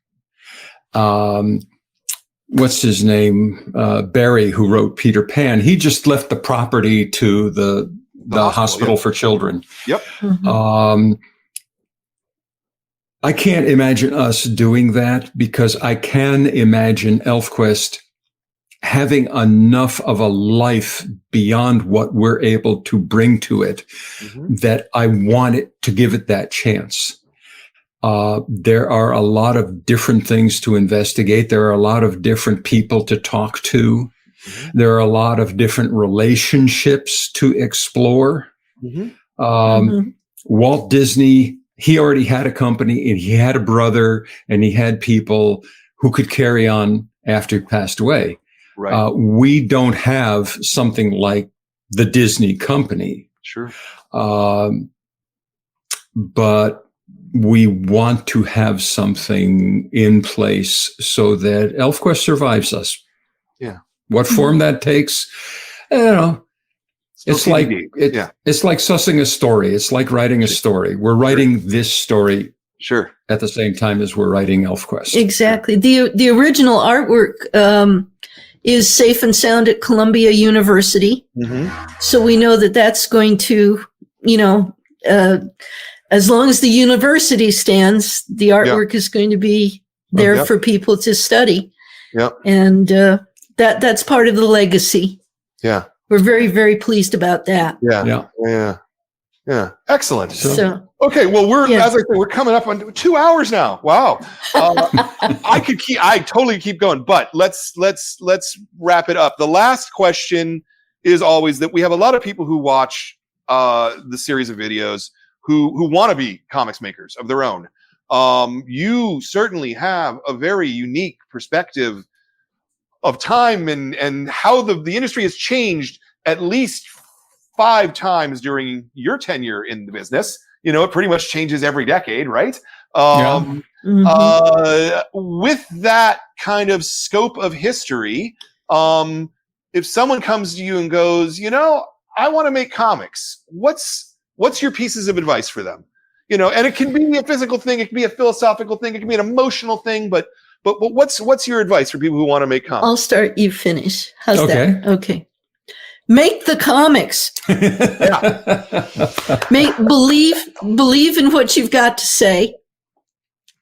S2: What's his name? Barry, who wrote Peter Pan. He just left the property to the hospital for children.
S1: Yep.
S2: I can't imagine us doing that, because I can imagine ELFQUEST having enough of a life beyond what we're able to bring to it that I want it to give it that chance. There are a lot of different things to investigate. There are a lot of different people to talk to. There are a lot of different relationships to explore. Walt Disney, he already had a company, and he had a brother, and he had people who could carry on after he passed away.
S1: Right.
S2: We don't have something like the Disney company.
S1: Sure.
S2: But we want to have something in place so that ELFQUEST survives us.
S1: Yeah.
S2: What form that takes, I don't know. It's like sussing a story. It's like writing a story. We're writing this story at the same time as we're writing ELFQUEST.
S3: Exactly. The original artwork is safe and sound at Columbia University. So we know that that's going to, as long as the university stands, the artwork is going to be there for people to study. And that's part of the legacy.
S1: Yeah.
S3: We're very, very pleased about that.
S1: Yeah. Excellent.
S3: So
S1: okay. Well, as I said, we're coming up on 2 hours now. Wow. I totally keep going, but let's wrap it up. The last question is always that we have a lot of people who watch the series of videos who want to be comics makers of their own. You certainly have a very unique perspective of time and how the industry has changed at least 5 times during your tenure in the business. It pretty much changes every decade, right? With that kind of scope of history, if someone comes to you and goes, I want to make comics, what's your pieces of advice for them? And it can be a physical thing, it can be a philosophical thing, it can be an emotional thing, but what's your advice for people who want to make comics?
S3: I'll start, you finish. How's that? Okay. Make the comics. Believe in what you've got to say,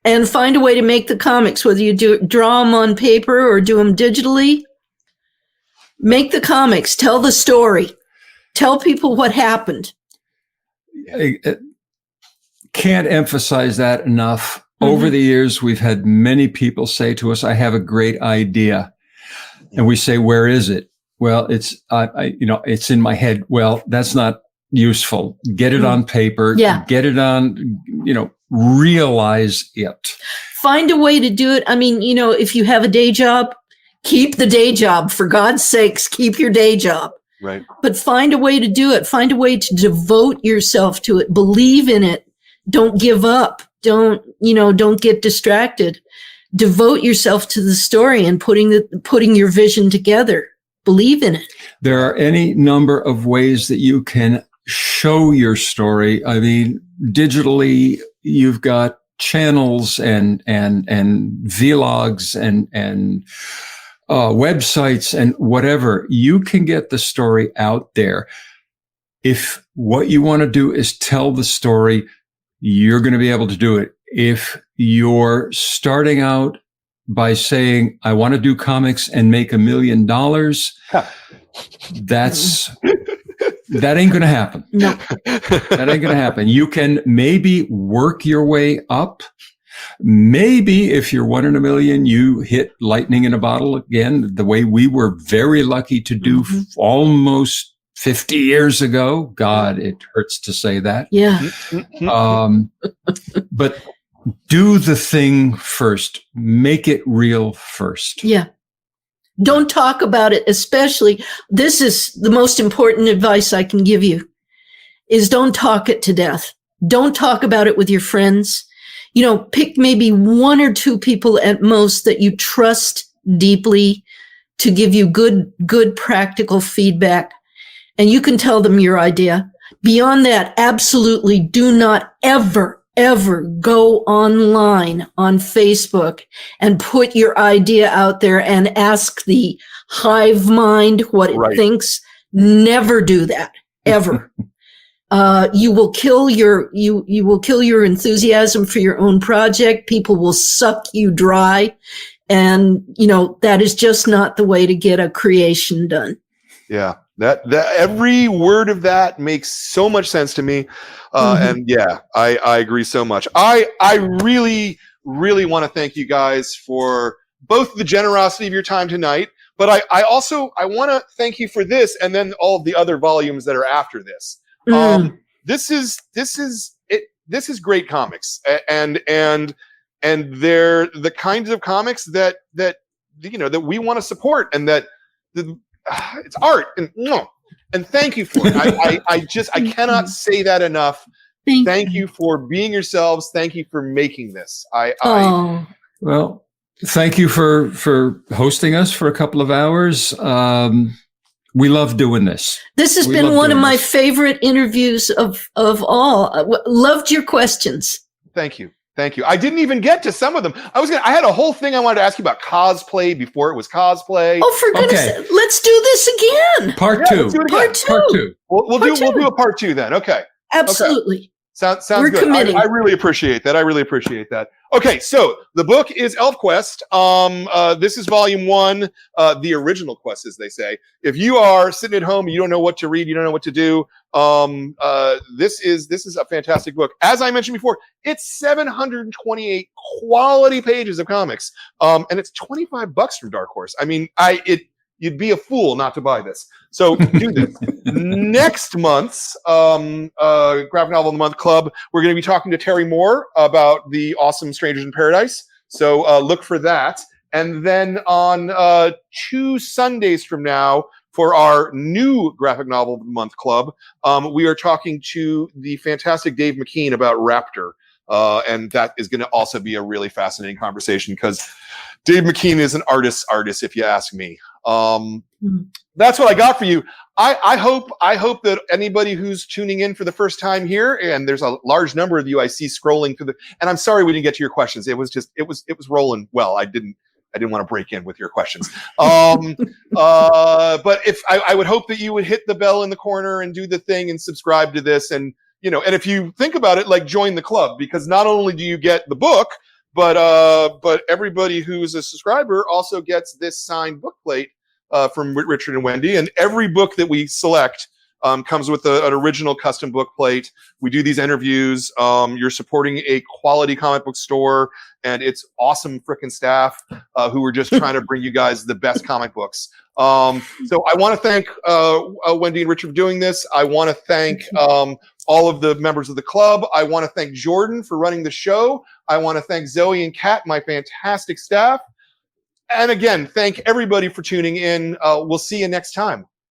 S3: and find a way to make the comics, whether you draw them on paper or do them digitally. Make the comics. Tell the story. Tell people what happened.
S2: I can't emphasize that enough. Over the years, we've had many people say to us, I have a great idea. And we say, where is it? Well, it's in my head. Well, that's not useful. Get it on paper. Get it on, realize it.
S3: Find a way to do it. I mean, if you have a day job, keep the day job. For God's sakes, keep your day job.
S1: Right.
S3: But find a way to do it. Find a way to devote yourself to it. Believe in it. Don't give up. Don't get distracted. Devote yourself to the story and putting your vision together. Believe in it.
S2: There are any number of ways that you can show your story. I mean, digitally, you've got channels and vlogs and websites and whatever. You can get the story out there. If what you want to do is tell the story, you're going to be able to do it. If you're starting out by saying, I want to do comics and make $1 million, that ain't going to happen.
S3: No.
S2: That ain't going to happen. You can maybe work your way up. Maybe if you're 1 in a million, you hit lightning in a bottle again, the way we were very lucky to do almost 50 years ago. God, it hurts to say that.
S3: Yeah.
S2: But do the thing first. Make it real first.
S3: Yeah. Don't talk about it, especially. This is the most important advice I can give you, is don't talk it to death. Don't talk about it with your friends. You know, pick maybe 1 or 2 people at most that you trust deeply to give you good practical feedback. And you can tell them your idea. Beyond that, absolutely do not ever go online on Facebook and put your idea out there and ask the hive mind what it thinks. Never do that, ever. You will kill your enthusiasm for your own project. People will suck you dry. And, that is just not the way to get a creation done.
S1: Yeah. That every word of that makes so much sense to me. And yeah, I agree so much. I really, really want to thank you guys for both the generosity of your time tonight, but I also want to thank you for this and then all of the other volumes that are after this. This is great comics, and they're the kinds of comics that we want to support, and that it's art, and thank you for it. I cannot say that enough. Thank you for being yourselves. Thank you for making this.
S2: Well, thank you for hosting us for a couple of hours. We love doing this.
S3: This has been one of my favorite interviews of all. Loved your questions.
S1: Thank you. Thank you. I didn't even get to some of them. I had a whole thing I wanted to ask you about cosplay before it was cosplay.
S3: Oh, for goodness sake. Let's do this again.
S2: Part two.
S3: Part two.
S1: We'll do a part 2 then. Okay.
S3: Absolutely.
S1: Okay. Sounds
S3: We're
S1: good.
S3: Committing.
S1: I really appreciate that. Okay, so the book is ELFQUEST. This is volume 1, the original quest, as they say. If you are sitting at home, you don't know what to read, you don't know what to do. This is a fantastic book. As I mentioned before, it's 728 quality pages of comics, and it's $25 from Dark Horse. I mean, you'd be a fool not to buy this. So do this. Next month's Graphic Novel of the Month Club, we're going to be talking to Terry Moore about the awesome Strangers in Paradise. So look for that. And then on 2 Sundays from now, for our new Graphic Novel of the Month Club, we are talking to the fantastic Dave McKean about Raptor. And that is going to also be a really fascinating conversation because Dave McKean is an artist, if you ask me. That's what I got for you. I hope that anybody who's tuning in for the first time here, and there's a large number of you I see scrolling through and I'm sorry we didn't get to your questions. It was rolling well. I didn't want to break in with your questions. But if I would hope that you would hit the bell in the corner and do the thing and subscribe to this, and and if you think about it, like, join the club, because not only do you get the book, but everybody who's a subscriber also gets this signed book plate from Richard and Wendy, and every book that we select comes with an original custom book plate. We do these interviews. You're supporting a quality comic book store, and it's awesome frickin' staff who are just trying to bring you guys the best comic books. So I want to thank Wendy and Richard for doing this. I want to thank all of the members of the club. I want to thank Jordan for running the show. I want to thank Zoe and Kat, my fantastic staff. And again, thank everybody for tuning in. We'll see you next time.